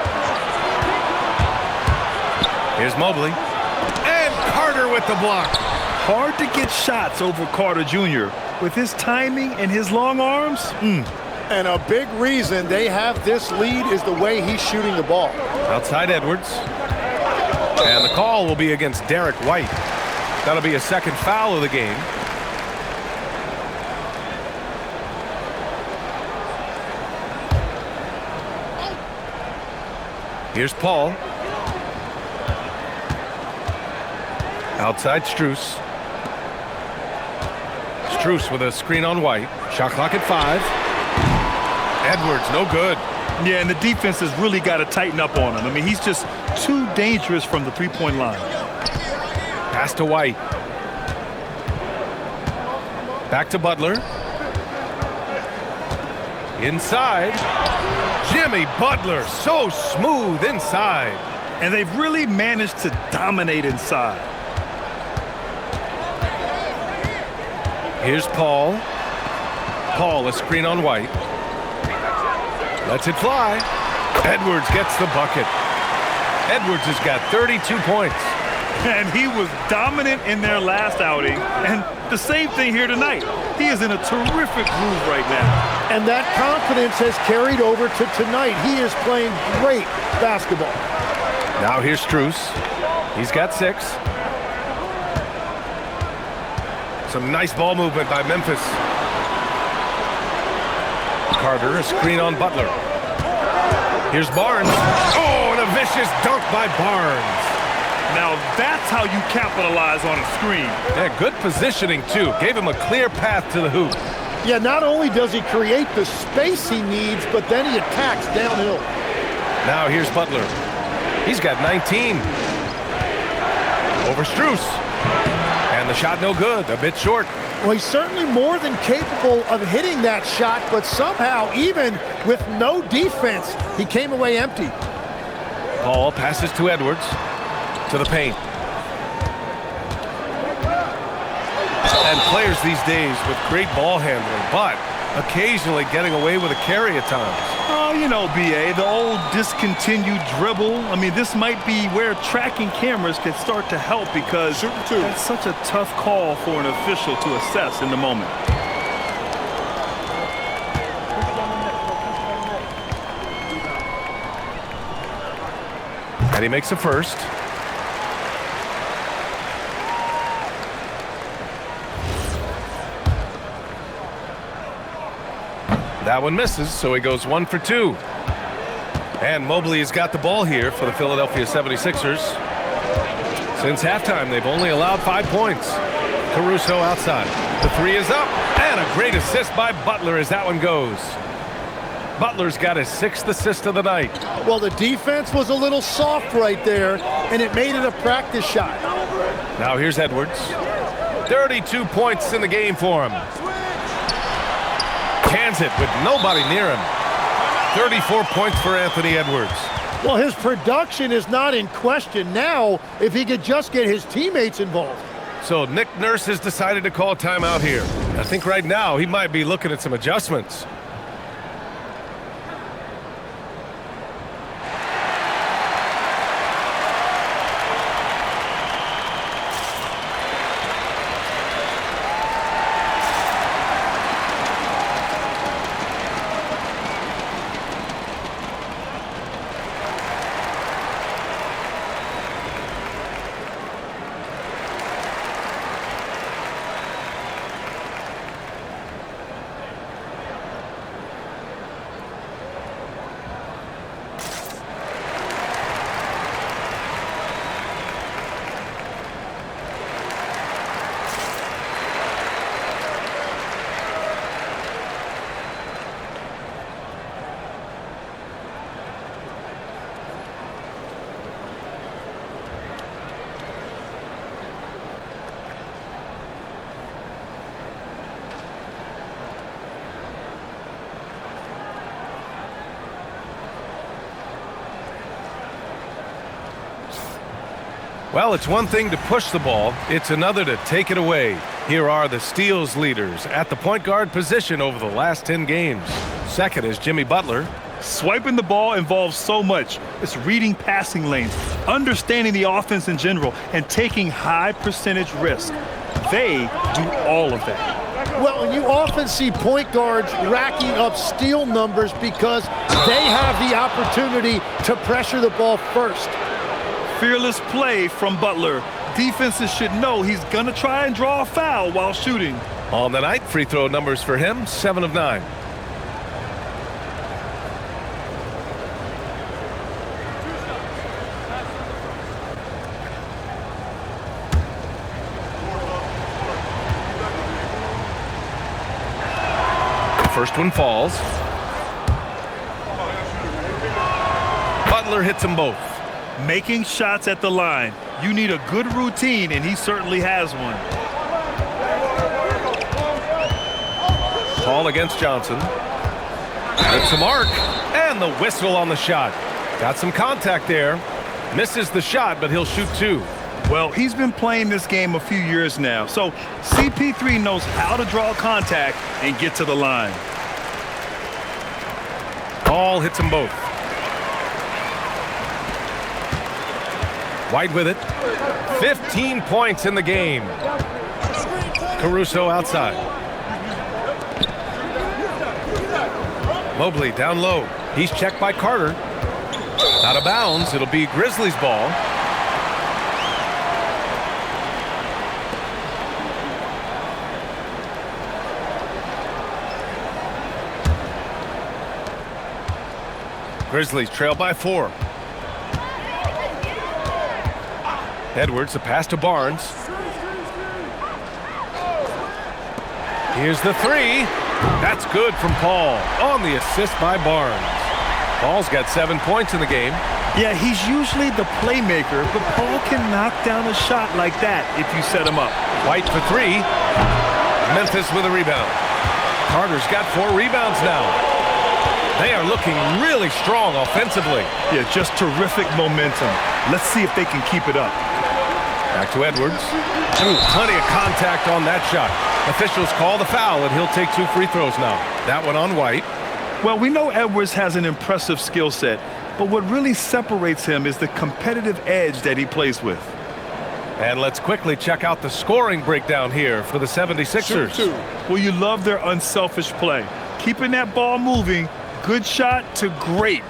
Here's Mobley. And Carter with the block. Hard to get shots over Carter Jr. With his timing and his long arms. And a big reason they have this lead is the way he's shooting the ball. Outside Edwards. And the call will be against Derek White. That'll be a second foul of the game. Here's Paul. Outside Strus. Strus with a screen on White. Shot clock at 5. Edwards, no good. Yeah, and the defense has really got to tighten up on him. I mean, he's just too dangerous from the three-point line. Pass to White. Back to Butler. Inside. Jimmy Butler, so smooth inside. And they've really managed to dominate inside. Here's Paul. Paul, a screen on White. Lets it fly. Edwards gets the bucket. Edwards has got 32 points. And he was dominant in their last outing. And the same thing here tonight. He is in a terrific groove right now. And that confidence has carried over to tonight. He is playing great basketball. Now here's Strus. He's got 6. Some nice ball movement by Memphis. Carter, a screen on Butler. Here's Barnes. Oh, and a vicious dunk by Barnes. Now that's how you capitalize on a screen. Yeah, good positioning, too. Gave him a clear path to the hoop. Yeah, not only does he create the space he needs, but then he attacks downhill. Now here's Butler. He's got 19. Over Strus. And the shot no good, a bit short. Well, he's certainly more than capable of hitting that shot, but somehow, even with no defense, he came away empty. Paul passes to Edwards. To the paint. And players these days with great ball handling, but occasionally getting away with a carry at times. Oh, you know, BA, the old discontinued dribble. I mean, this might be where tracking cameras can start to help because that's such a tough call for an official to assess in the moment. And he makes a first. That one misses, so he goes 1 for 2. And Mobley has got the ball here for the Philadelphia 76ers. Since halftime, they've only allowed 5 points. Caruso outside. The 3 is up, and a great assist by Butler as that one goes. Butler's got his 6th assist of the night. Well, the defense was a little soft right there, and it made it a practice shot. Now here's Edwards. 32 points in the game for him. cans it with nobody near him. 34 points for Anthony Edwards. Well, his production is not in question now if he could just get his teammates involved. So Nick Nurse has decided to call timeout here. I think right now he might be looking at some adjustments. Well, it's one thing to push the ball. It's another to take it away. Here are the steals leaders at the point guard position over the last 10 games. Second is Jimmy Butler. Swiping the ball involves so much. It's reading passing lanes, understanding the offense in general, and taking high percentage risk. They do all of that. Well, and you often see point guards racking up steal numbers because they have the opportunity to pressure the ball first. Fearless play from Butler. Defenses should know he's going to try and draw a foul while shooting. On the night, free throw numbers for him, 7 of 9. First one falls. Butler hits them both. Making shots at the line. You need a good routine, and he certainly has one. Call against Johnson. Hits the mark, and the whistle on the shot. Got some contact there. Misses the shot, but he'll shoot 2. Well, he's been playing this game a few years now, so CP3 knows how to draw contact and get to the line. Ball hits them both. White with it. 15 points in the game. Caruso outside. Mobley down low. He's checked by Carter. Out of bounds. It'll be Grizzlies ball. Grizzlies trail by 4. Edwards, the pass to Barnes. Here's the 3. That's good from Paul on the assist by Barnes. Paul's got 7 points in the game. Yeah, he's usually the playmaker, but Paul can knock down a shot like that if you set him up. White for 3. Memphis with a rebound. Carter's got 4 rebounds now. They are looking really strong offensively. Yeah, just terrific momentum. Let's see if they can keep it up. Back to Edwards. Ooh, plenty of contact on that shot. Officials call the foul, and he'll take 2 free throws now. That one on White. Well, we know Edwards has an impressive skill set, but what really separates him is the competitive edge that he plays with. And let's quickly check out the scoring breakdown here for the 76ers. Well, you love their unselfish play. Keeping that ball moving, good shot to great.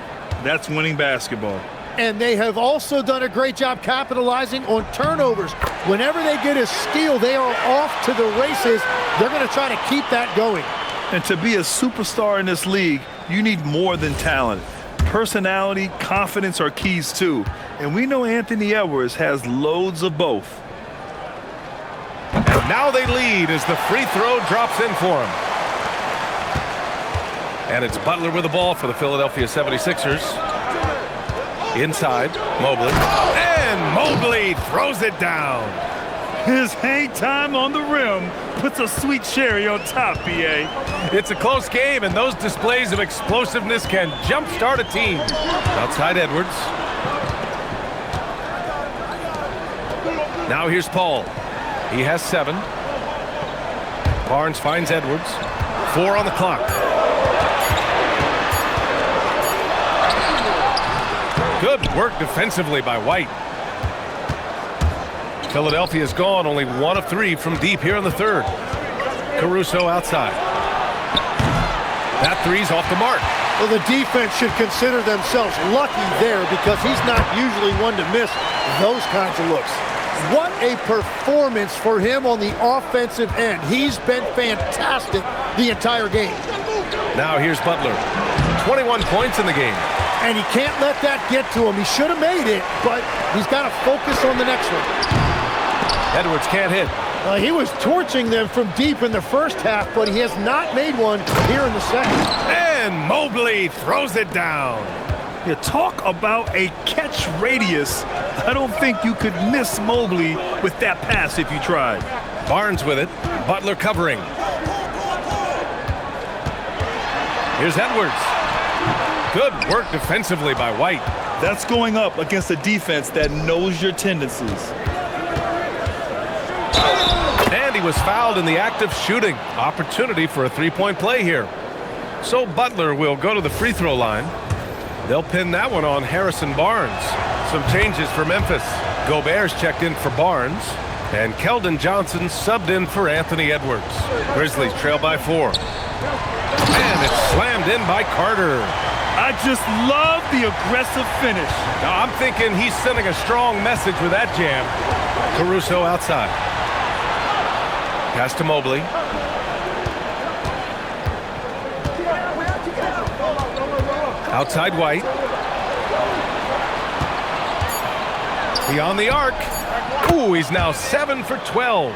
That's winning basketball. And they have also done a great job capitalizing on turnovers. Whenever they get a steal, they are off to the races. They're going to try to keep that going. And to be a superstar in this league, you need more than talent. Personality, confidence are keys too. And we know Anthony Edwards has loads of both. And now they lead as the free throw drops in for him. And it's Butler with the ball for the Philadelphia 76ers. Inside, Mobley. And Mobley throws it down. His hang time on the rim puts a sweet cherry on top, BA. It's a close game, and those displays of explosiveness can jumpstart a team. Outside Edwards. Now here's Paul. He has 7. Barnes finds Edwards. 4 on the clock. Good work defensively by White. Philadelphia's gone only 1 of 3 from deep here in the third. Caruso outside. That three's off the mark. Well, the defense should consider themselves lucky there because he's not usually one to miss those kinds of looks. What a performance for him on the offensive end. He's been fantastic the entire game. Now here's Butler. 21 points in the game. And he can't let that get to him. He should have made it, but he's got to focus on the next one. Edwards can't hit. He was torching them from deep in the first half, but he has not made one here in the second. And Mobley throws it down. You talk about a catch radius. I don't think you could miss Mobley with that pass if you tried. Barnes with it. Butler covering. Here's Edwards. Good work defensively by White. That's going up against a defense that knows your tendencies. And he was fouled in the act of shooting. Opportunity for a three-point play here. So Butler will go to the free throw line. They'll pin that one on Harrison Barnes. Some changes for Memphis. Gobert's checked in for Barnes. And Keldon Johnson subbed in for Anthony Edwards. Grizzlies trail by 4. And it's slammed in by Carter. I just love the aggressive finish. Now, I'm thinking he's sending a strong message with that jam. Caruso outside. Pass to Mobley. Outside White. Beyond the arc. Ooh, he's now 7 for 12.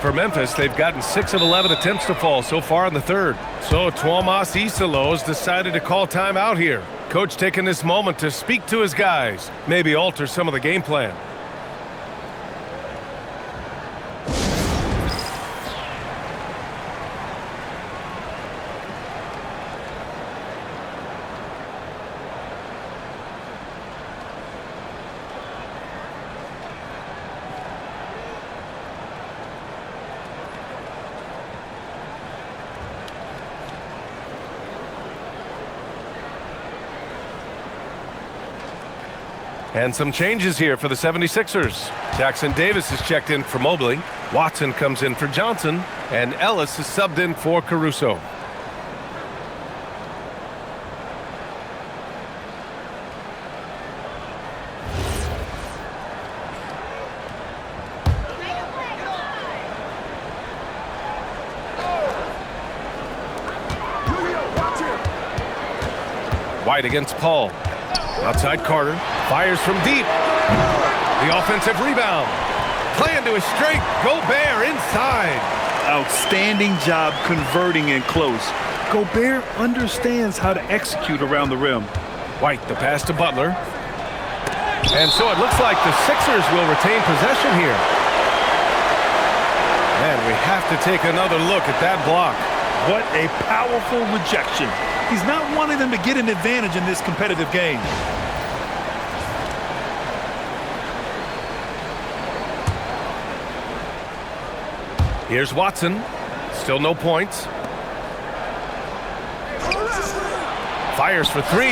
For Memphis, they've gotten 6 of 11 attempts to fall so far in the third. So Tuomas Isalos decided to call timeout here. Coach taking this moment to speak to his guys, maybe alter some of the game plan. And some changes here for the 76ers. Jackson Davis is checked in for Mobley. Watson comes in for Johnson. And Ellis is subbed in for Caruso. White against Paul. Outside Carter. Fires from deep. The offensive rebound. Playing to his strength. Gobert inside. Outstanding job converting in close. Gobert understands how to execute around the rim. White, the pass to Butler. And so it looks like the Sixers will retain possession here. And we have to take another look at that block. What a powerful rejection. He's not wanting them to get an advantage in this competitive game. Here's Watson. Still no points. Fires for 3.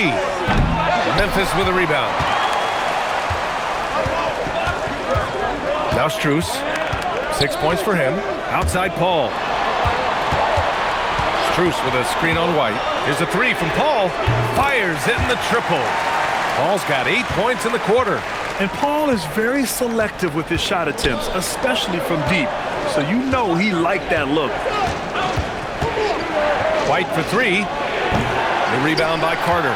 Memphis with a rebound. Now Strus. 6 points for him. Outside Paul. Strus with a screen on White. Here's a 3 from Paul. Fires in the triple. Paul's got 8 points in the quarter. And Paul is very selective with his shot attempts, especially from deep. So you know he liked that look. White for 3. The rebound by Carter.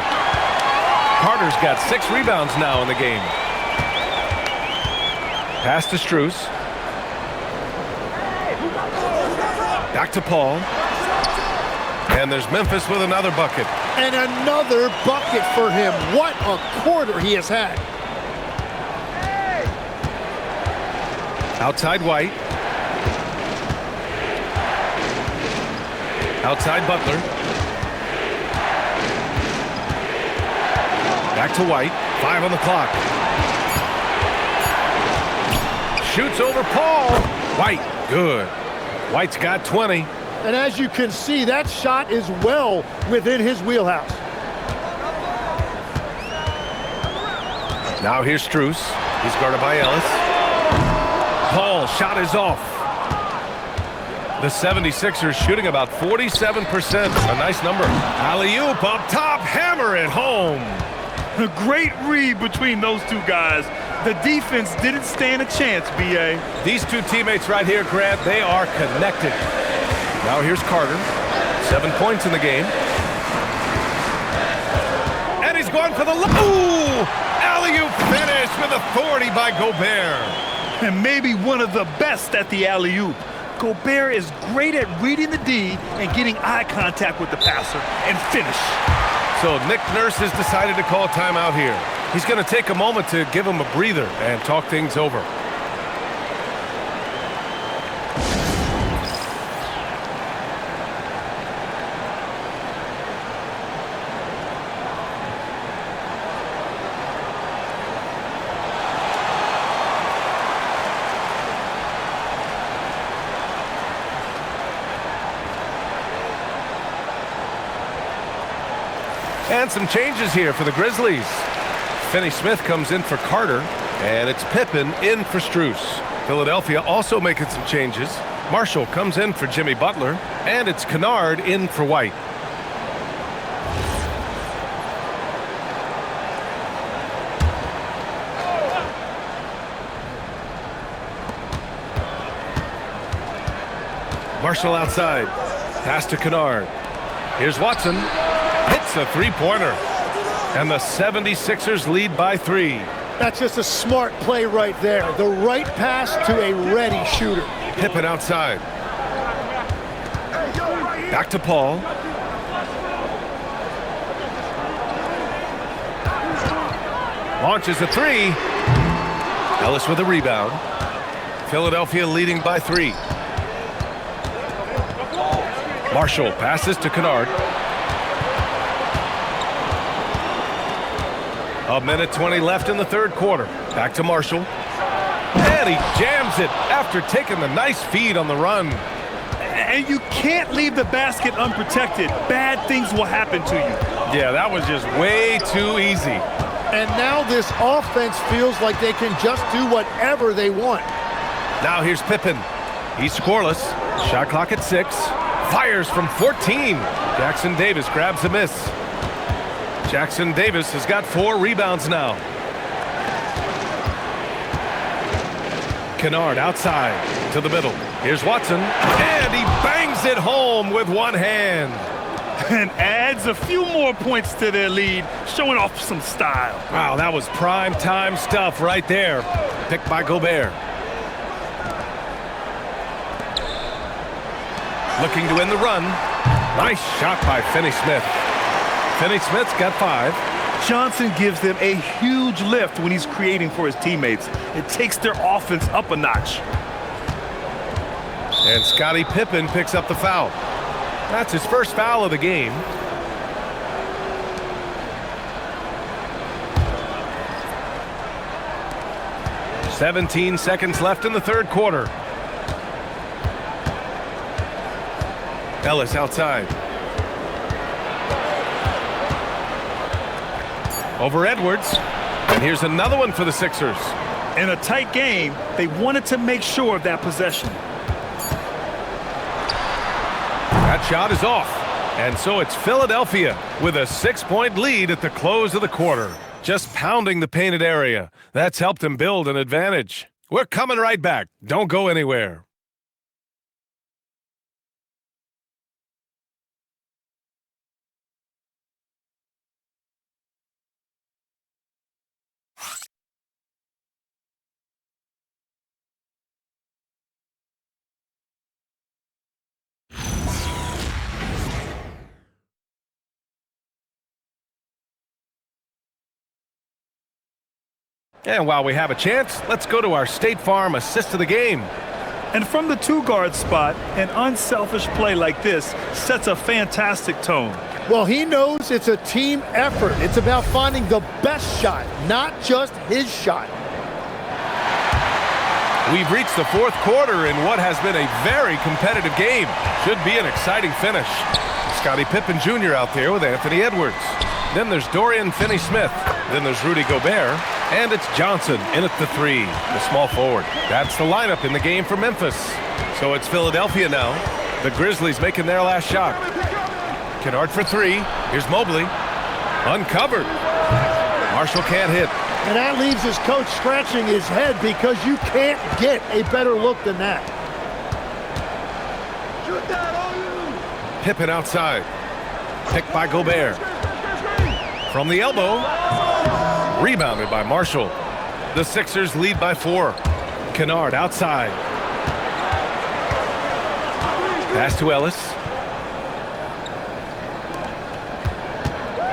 Carter's got 6 rebounds now in the game. Pass to Strus. Back to Paul. And there's Memphis with another bucket. And another bucket for him. What a quarter he has had. Outside White. Outside Butler. Back to White. 5 on the clock. Shoots over Paul. White, good. White's got 20. And as you can see, that shot is well within his wheelhouse. Now here's Strus. He's guarded by Ellis. Paul, shot is off. The 76ers shooting about 47%. A nice number. Alley-oop up top, hammer it home. A great read between those two guys. The defense didn't stand a chance, B.A. These two teammates right here, Grant, they are connected. Now here's Carter. 7 points in the game. And he's going for the... Ooh! Alley-oop finish with authority by Gobert. And maybe one of the best at the alley-oop. Gobert is great at reading the D and getting eye contact with the passer and finish. So Nick Nurse has decided to call a timeout here. He's going to take a moment to give him a breather and talk things over. And some changes here for the Grizzlies. Finney Smith comes in for Carter, and it's Pippen in for Strus. Philadelphia also making some changes. Marshall comes in for Jimmy Butler, and it's Kennard in for White. Marshall outside. Pass to Kennard. Here's Watson. Hits a three-pointer. And the 76ers lead by 3. That's just a smart play right there. The right pass to a ready shooter. Pippen outside. Back to Paul. Launches a 3. Ellis with a rebound. Philadelphia leading by 3. Marshall passes to Kennard. A minute 20 left in the third quarter. Back to Marshall. And he jams it after taking the nice feed on the run. And you can't leave the basket unprotected. Bad things will happen to you. Yeah, that was just way too easy. And now this offense feels like they can just do whatever they want. Now here's Pippen. He's scoreless. Shot clock at 6. Fires from 14. Jackson Davis grabs a miss. Jackson Davis has got 4 rebounds now. Kennard outside to the middle. Here's Watson, and he bangs it home with one hand. And adds a few more points to their lead, showing off some style. Wow, that was prime time stuff right there. Picked by Gobert. Looking to end the run. Nice shot by Finney Smith. Finney Smith's got 5. Johnson gives them a huge lift when he's creating for his teammates. It takes their offense up a notch. And Scottie Pippen picks up the foul. That's his first foul of the game. "17 seconds left in the third quarter. Ellis outside. Over Edwards. And here's another one for the Sixers. In a tight game, they wanted to make sure of that possession. That shot is off. And so it's Philadelphia with a 6-point lead at the close of the quarter. Just pounding the painted area. That's helped them build an advantage. We're coming right back. Don't go anywhere. And while we have a chance, let's go to our State Farm assist of the game. And from the two-guard spot, an unselfish play like this sets a fantastic tone. Well, he knows it's a team effort. It's about finding the best shot, not just his shot. We've reached the fourth quarter in what has been a very competitive game. Should be an exciting finish. Scottie Pippen Jr. out there with Anthony Edwards. Then there's Dorian Finney-Smith. Then there's Rudy Gobert. And it's Johnson in at the 3, the small forward. That's the lineup in the game for Memphis. So it's Philadelphia now. The Grizzlies making their last shot. Kennard for 3. Here's Mobley. Uncovered. Marshall can't hit. And that leaves his coach scratching his head because you can't get a better look than that. Pippen outside. Picked by Gobert. From the elbow. Rebounded by Marshall. The Sixers lead by 4. Kennard outside. Pass to Ellis.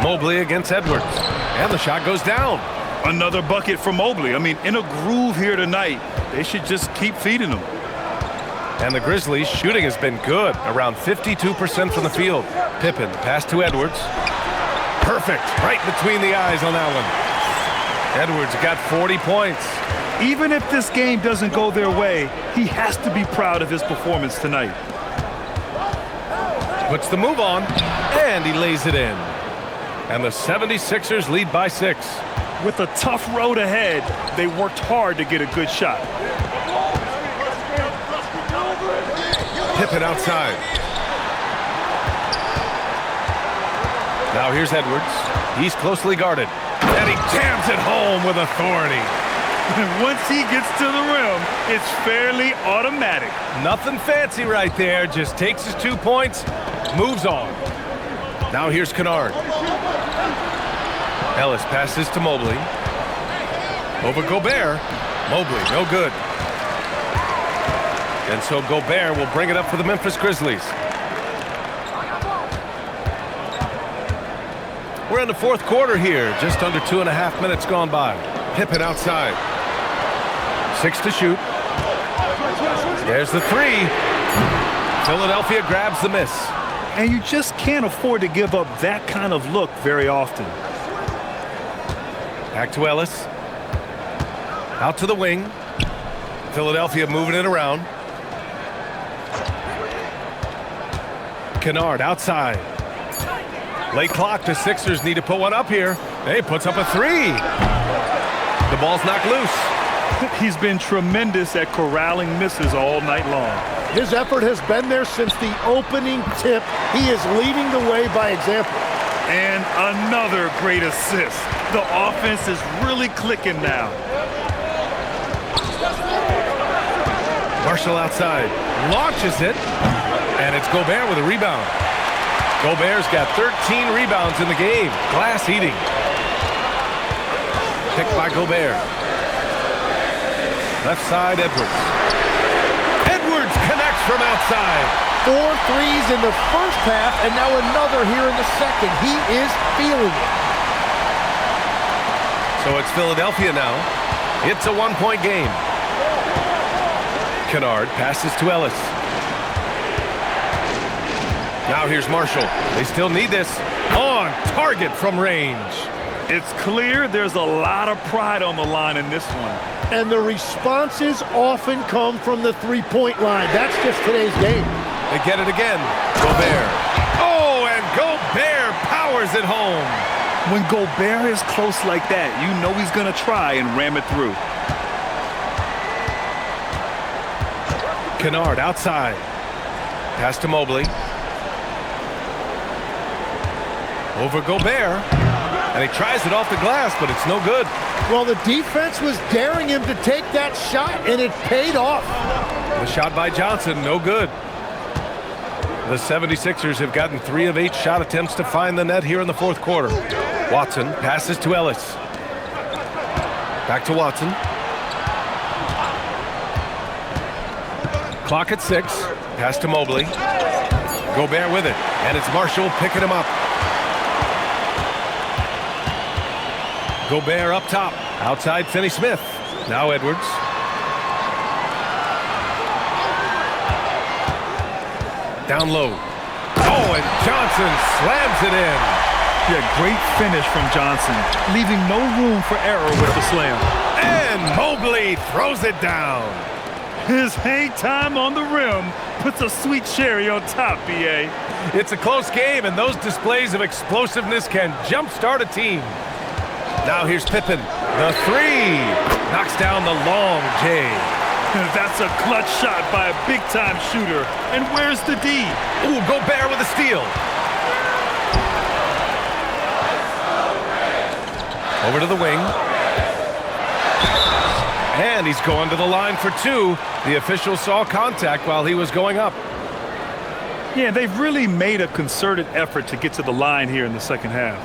Mobley against Edwards. And the shot goes down. Another bucket for Mobley. I mean, in a groove here tonight. They should just keep feeding him. And the Grizzlies' shooting has been good, around 52% from the field. Pippen, pass to Edwards. Perfect, right between the eyes on that one. Edwards got 40 points. Even if this game doesn't go their way, he has to be proud of his performance tonight. Puts the move on, and he lays it in. And the 76ers lead by 6. With a tough road ahead, they worked hard to get a good shot. Pippen outside. Now here's Edwards. He's closely guarded. And he jams it home with authority. Once he gets to the rim, it's fairly automatic. Nothing fancy right there. Just takes his 2 points, moves on. Now here's Kennard. Ellis passes to Mobley. Over Gobert. Mobley, no good. And so Gobert will bring it up for the Memphis Grizzlies. We're in the fourth quarter here. Just under 2.5 minutes gone by. Pippen outside. 6 to shoot. There's the 3. Philadelphia grabs the miss. And you just can't afford to give up that kind of look very often. Back to Ellis. Out to the wing. Philadelphia moving it around. Kennard outside. Late clock. The Sixers need to put one up here. He puts up a 3. The ball's knocked loose. He's been tremendous at corralling misses all night long. His effort has been there since the opening tip. He is leading the way by example. And another great assist. The offense is really clicking now. Marshall outside. Launches it. And it's Gobert with a rebound. Gobert's got 13 rebounds in the game. Glass eating. Picked by Gobert. Left side, Edwards. Edwards connects from outside. 4 threes in the first half, and now another here in the second. He is feeling it. So it's Philadelphia now. It's a 1-point game. Kennard passes to Ellis. Now here's Marshall. They still need this. On target from range. It's clear there's a lot of pride on the line in this one. And the responses often come from the three-point line. That's just today's game. They get it again. Gobert. Oh, and Gobert powers it home. When Gobert is close like that, you know he's going to try and ram it through. Kennard outside. Pass to Mobley. Over Gobert. And he tries it off the glass, but it's no good. Well, the defense was daring him to take that shot, and it paid off. The shot by Johnson, no good. The 76ers have gotten 3 of 8 shot attempts to find the net here in the fourth quarter. Watson passes to Ellis. Back to Watson. Clock at 6. Pass to Mobley. Gobert with it. And it's Marshall picking him up. Gobert up top. Outside Finney Smith. Now Edwards. Down low. Oh, and Johnson slams it in. Yeah, great finish from Johnson, leaving no room for error with the slam. And Mobley throws it down. His hang time on the rim puts a sweet cherry on top, B.A. It's a close game, and those displays of explosiveness can jumpstart a team. Now here's Pippen. The three. Knocks down the long J. That's a clutch shot by a big-time shooter. And where's the D? Ooh, Gobert with a steal. Over to the wing. And he's going to the line for two. The official saw contact while he was going up. Yeah, they've really made a concerted effort to get to the line here in the second half.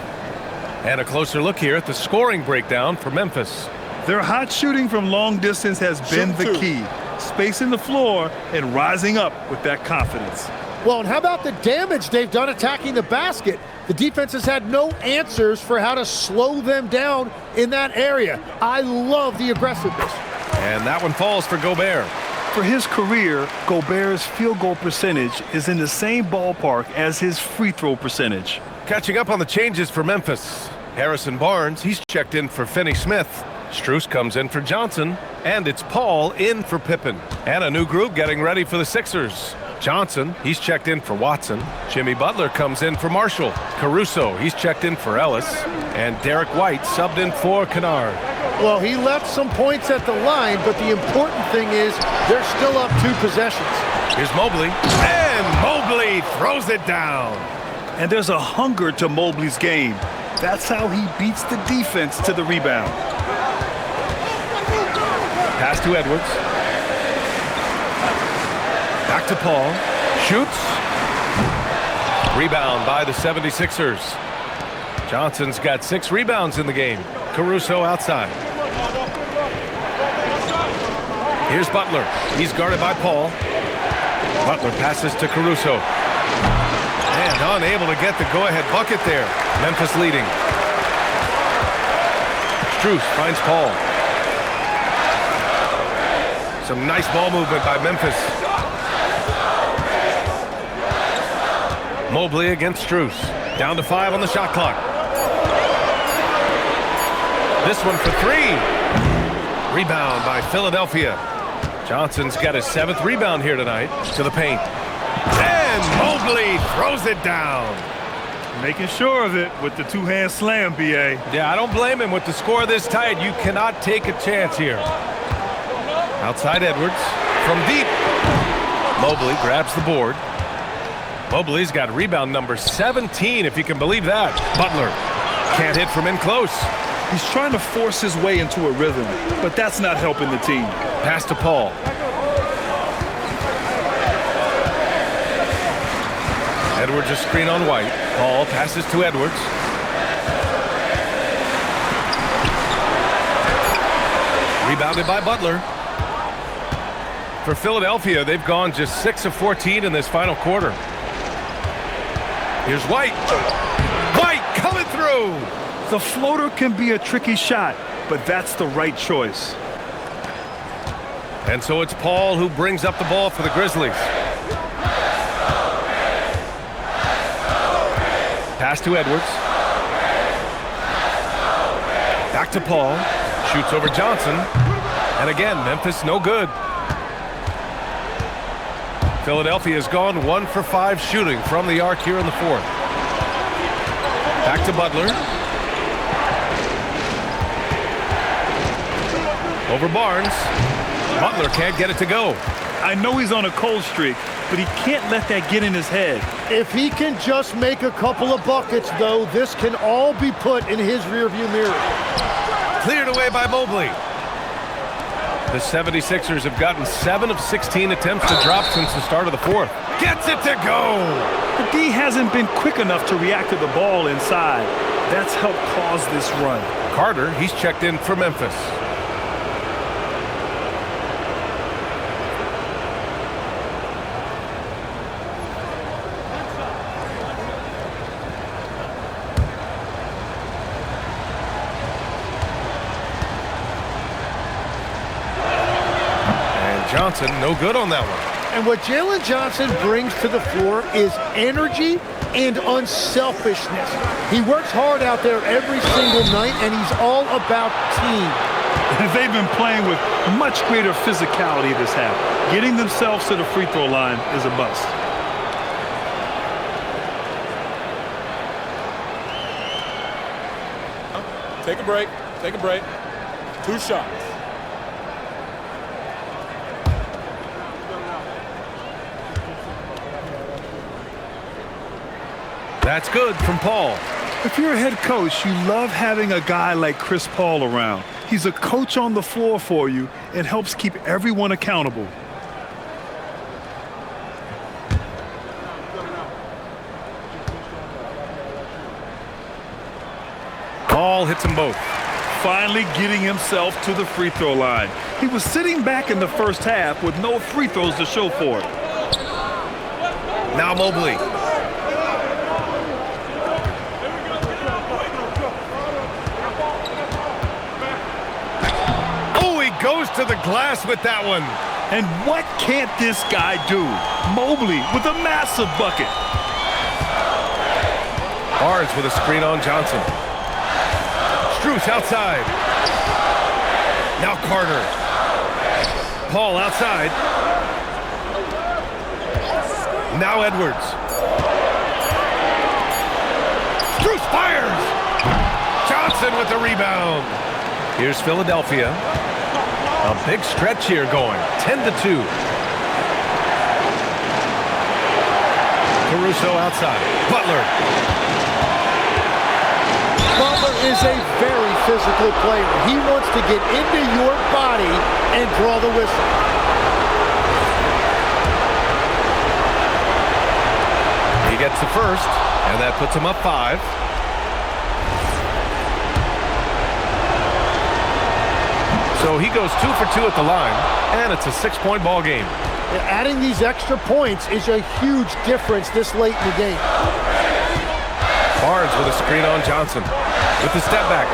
And a closer look here at the scoring breakdown for Memphis. Their hot shooting from long distance has been the key. Spacing the floor and rising up with that confidence. Well, and how about the damage they've done attacking the basket? The defense has had no answers for how to slow them down in that area. I love the aggressiveness. And that one falls for Gobert. For his career, Gobert's field goal percentage is in the same ballpark as his free throw percentage. Catching up on the changes for Memphis. Harrison Barnes, he's checked in for Finney Smith. Strus comes in for Johnson, and it's Paul in for Pippen. And a new group getting ready for the Sixers. Johnson, he's checked in for Watson. Jimmy Butler comes in for Marshall. Caruso, he's checked in for Ellis. And Derek White subbed in for Kennard. Well, he left some points at the line, but the important thing is they're still up 2 possessions. Here's Mobley, and Mobley throws it down. And there's a hunger to Mobley's game. That's how he beats the defense to the rebound. Pass to Edwards. Back to Paul. Shoots. Rebound by the 76ers. Johnson's got 6 rebounds in the game. Caruso outside. Here's Butler. He's guarded by Paul. Butler passes to Caruso. And unable to get the go-ahead bucket there. Memphis leading. Strus finds Paul. Some nice ball movement by Memphis. Mobley against Strus. Down to 5 on the shot clock. This one for 3. Rebound by Philadelphia. Johnson's got his 7th rebound here tonight to the paint. And Mobley throws it down. Making sure of it with the 2-hand slam, B.A. Yeah, I don't blame him. With the score this tight, you cannot take a chance here. Outside Edwards from deep. Mobley grabs the board. Mobley's got rebound number 17, if you can believe that. Butler can't hit from in close. He's trying to force his way into a rhythm, but that's not helping the team. Pass to Paul. Edwards a screen on White. Paul passes to Edwards. Rebounded by Butler. For Philadelphia, they've gone just 6 of 14 in this final quarter. Here's White. White coming through. The floater can be a tricky shot, but that's the right choice. And so it's Paul who brings up the ball for the Grizzlies. Pass to Edwards. Back to Paul. Shoots over Johnson. And again, Memphis no good. Philadelphia has gone 1 for 5 shooting from the arc here in the 4th. Back to Butler. Over Barnes. Butler can't get it to go. I know he's on a cold streak, but he can't let that get in his head. If he can just make a couple of buckets, though, this can all be put in his rearview mirror. Cleared away by Mobley. The 76ers have gotten 7 of 16 attempts to drop since the start of the 4th. Gets it to go! The D hasn't been quick enough to react to the ball inside. That's helped cause this run. Carter, he's checked in for Memphis. Johnson, no good on that one. And what Jalen Johnson brings to the floor is energy and unselfishness. He works hard out there every single night, and he's all about team. They've been playing with much greater physicality this half. Getting themselves to the free throw line is a must. Take a break. Take a break. 2 shots. That's good from Paul. If you're a head coach, you love having a guy like Chris Paul around. He's a coach on the floor for you and helps keep everyone accountable. Paul hits them both. Finally getting himself to the free throw line. He was sitting back in the first half with no free throws to show for it. Now Mobley. Oh, he goes to the glass with that one. And what can't this guy do? Mobley with a massive bucket. Barnes with a screen on Johnson. Strus outside. Now Carter. Paul outside. Now Edwards. Strus fires. Johnson with the rebound. Here's Philadelphia. A big stretch here going. 10-2. Caruso outside. Butler. Butler is a very physical player. He wants to get into your body and draw the whistle. He gets the first, and that puts him up 5. So he goes 2 for 2 at the line, and it's a 6-point ball game. Adding these extra points is a huge difference this late in the game. Barnes with a screen on Johnson with the step back.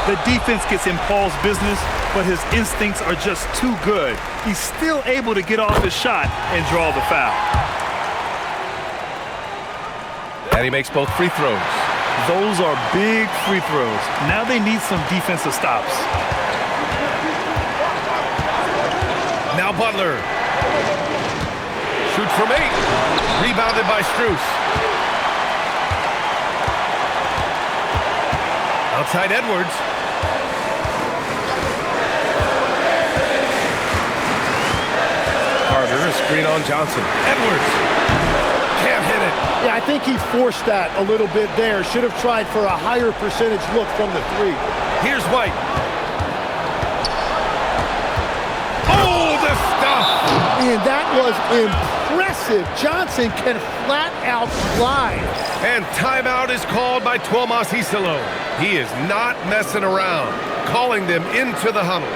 The defense gets in Paul's business, but his instincts are just too good. He's still able to get off his shot and draw the foul. And he makes both free throws. Those are big free throws. Now they need some defensive stops. Now Butler. Shoots from 8. Rebounded by Strus. Outside Edwards. Carter, a screen on Johnson. Edwards. Can't hit it. Yeah, I think he forced that a little bit there. Should have tried for a higher percentage look from the 3. Here's White. Oh, the stuff! And that was impressive. Johnson can flat out fly. And timeout is called by Tuomas Hisalo. He is not messing around, calling them into the huddle.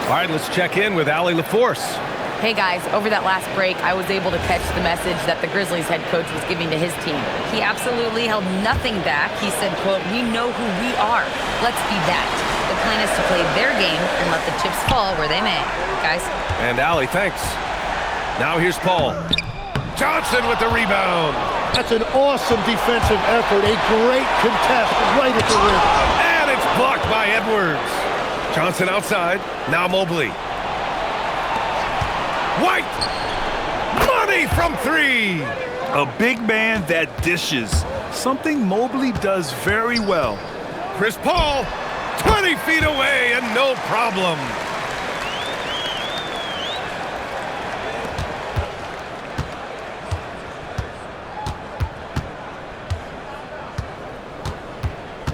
All right, let's check in with Allie LaForce. Hey guys, over that last break, I was able to catch the message that the Grizzlies head coach was giving to his team. He absolutely held nothing back. He said, quote, "We know who we are. Let's be that." The plan is to play their game and let the chips fall where they may. Guys? And Allie, thanks. Now here's Paul. Johnson with the rebound. That's an awesome defensive effort. A great contest right at the rim. And it's blocked by Edwards. Johnson outside. Now Mobley. White! Money from 3! A big man that dishes. Something Mobley does very well. Chris Paul, 20 feet away and no problem.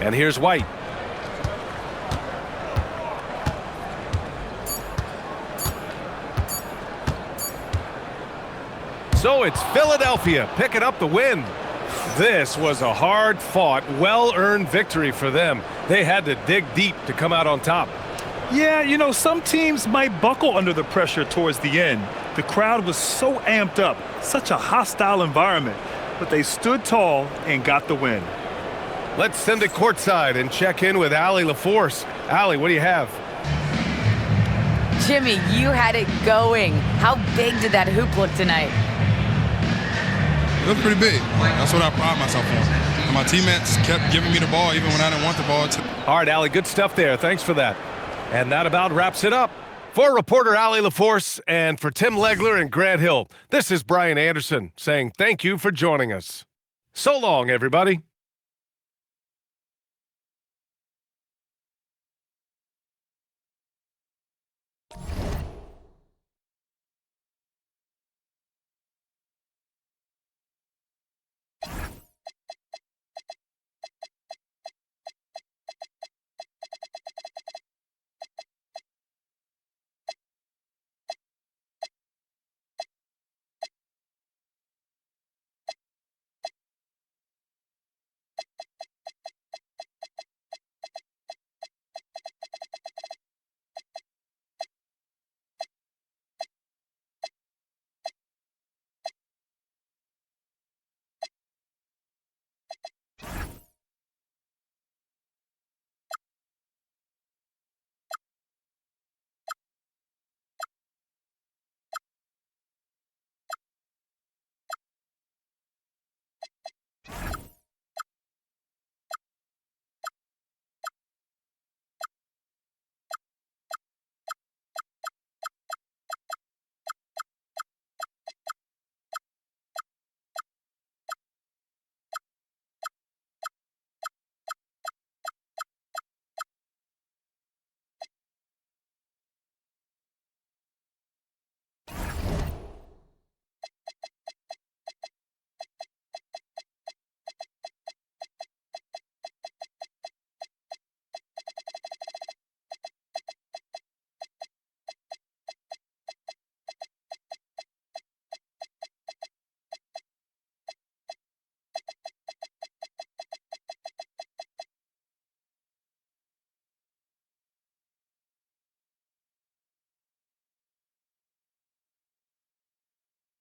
And here's White. So it's Philadelphia picking up the win. This was a hard-fought, well-earned victory for them. They had to dig deep to come out on top. Yeah, you know, some teams might buckle under the pressure towards the end. The crowd was so amped up, such a hostile environment, but they stood tall and got the win. Let's send it courtside and check in with Allie LaForce. Allie, what do you have? Jimmy, you had it going. How big did that hoop look tonight? It looked pretty big. That's what I pride myself on. And my teammates kept giving me the ball even when I didn't want the ball. All right, Allie, good stuff there. Thanks for that. And that about wraps it up. For reporter Allie LaForce and for Tim Legler and Grant Hill, this is Brian Anderson saying thank you for joining us. So long, everybody.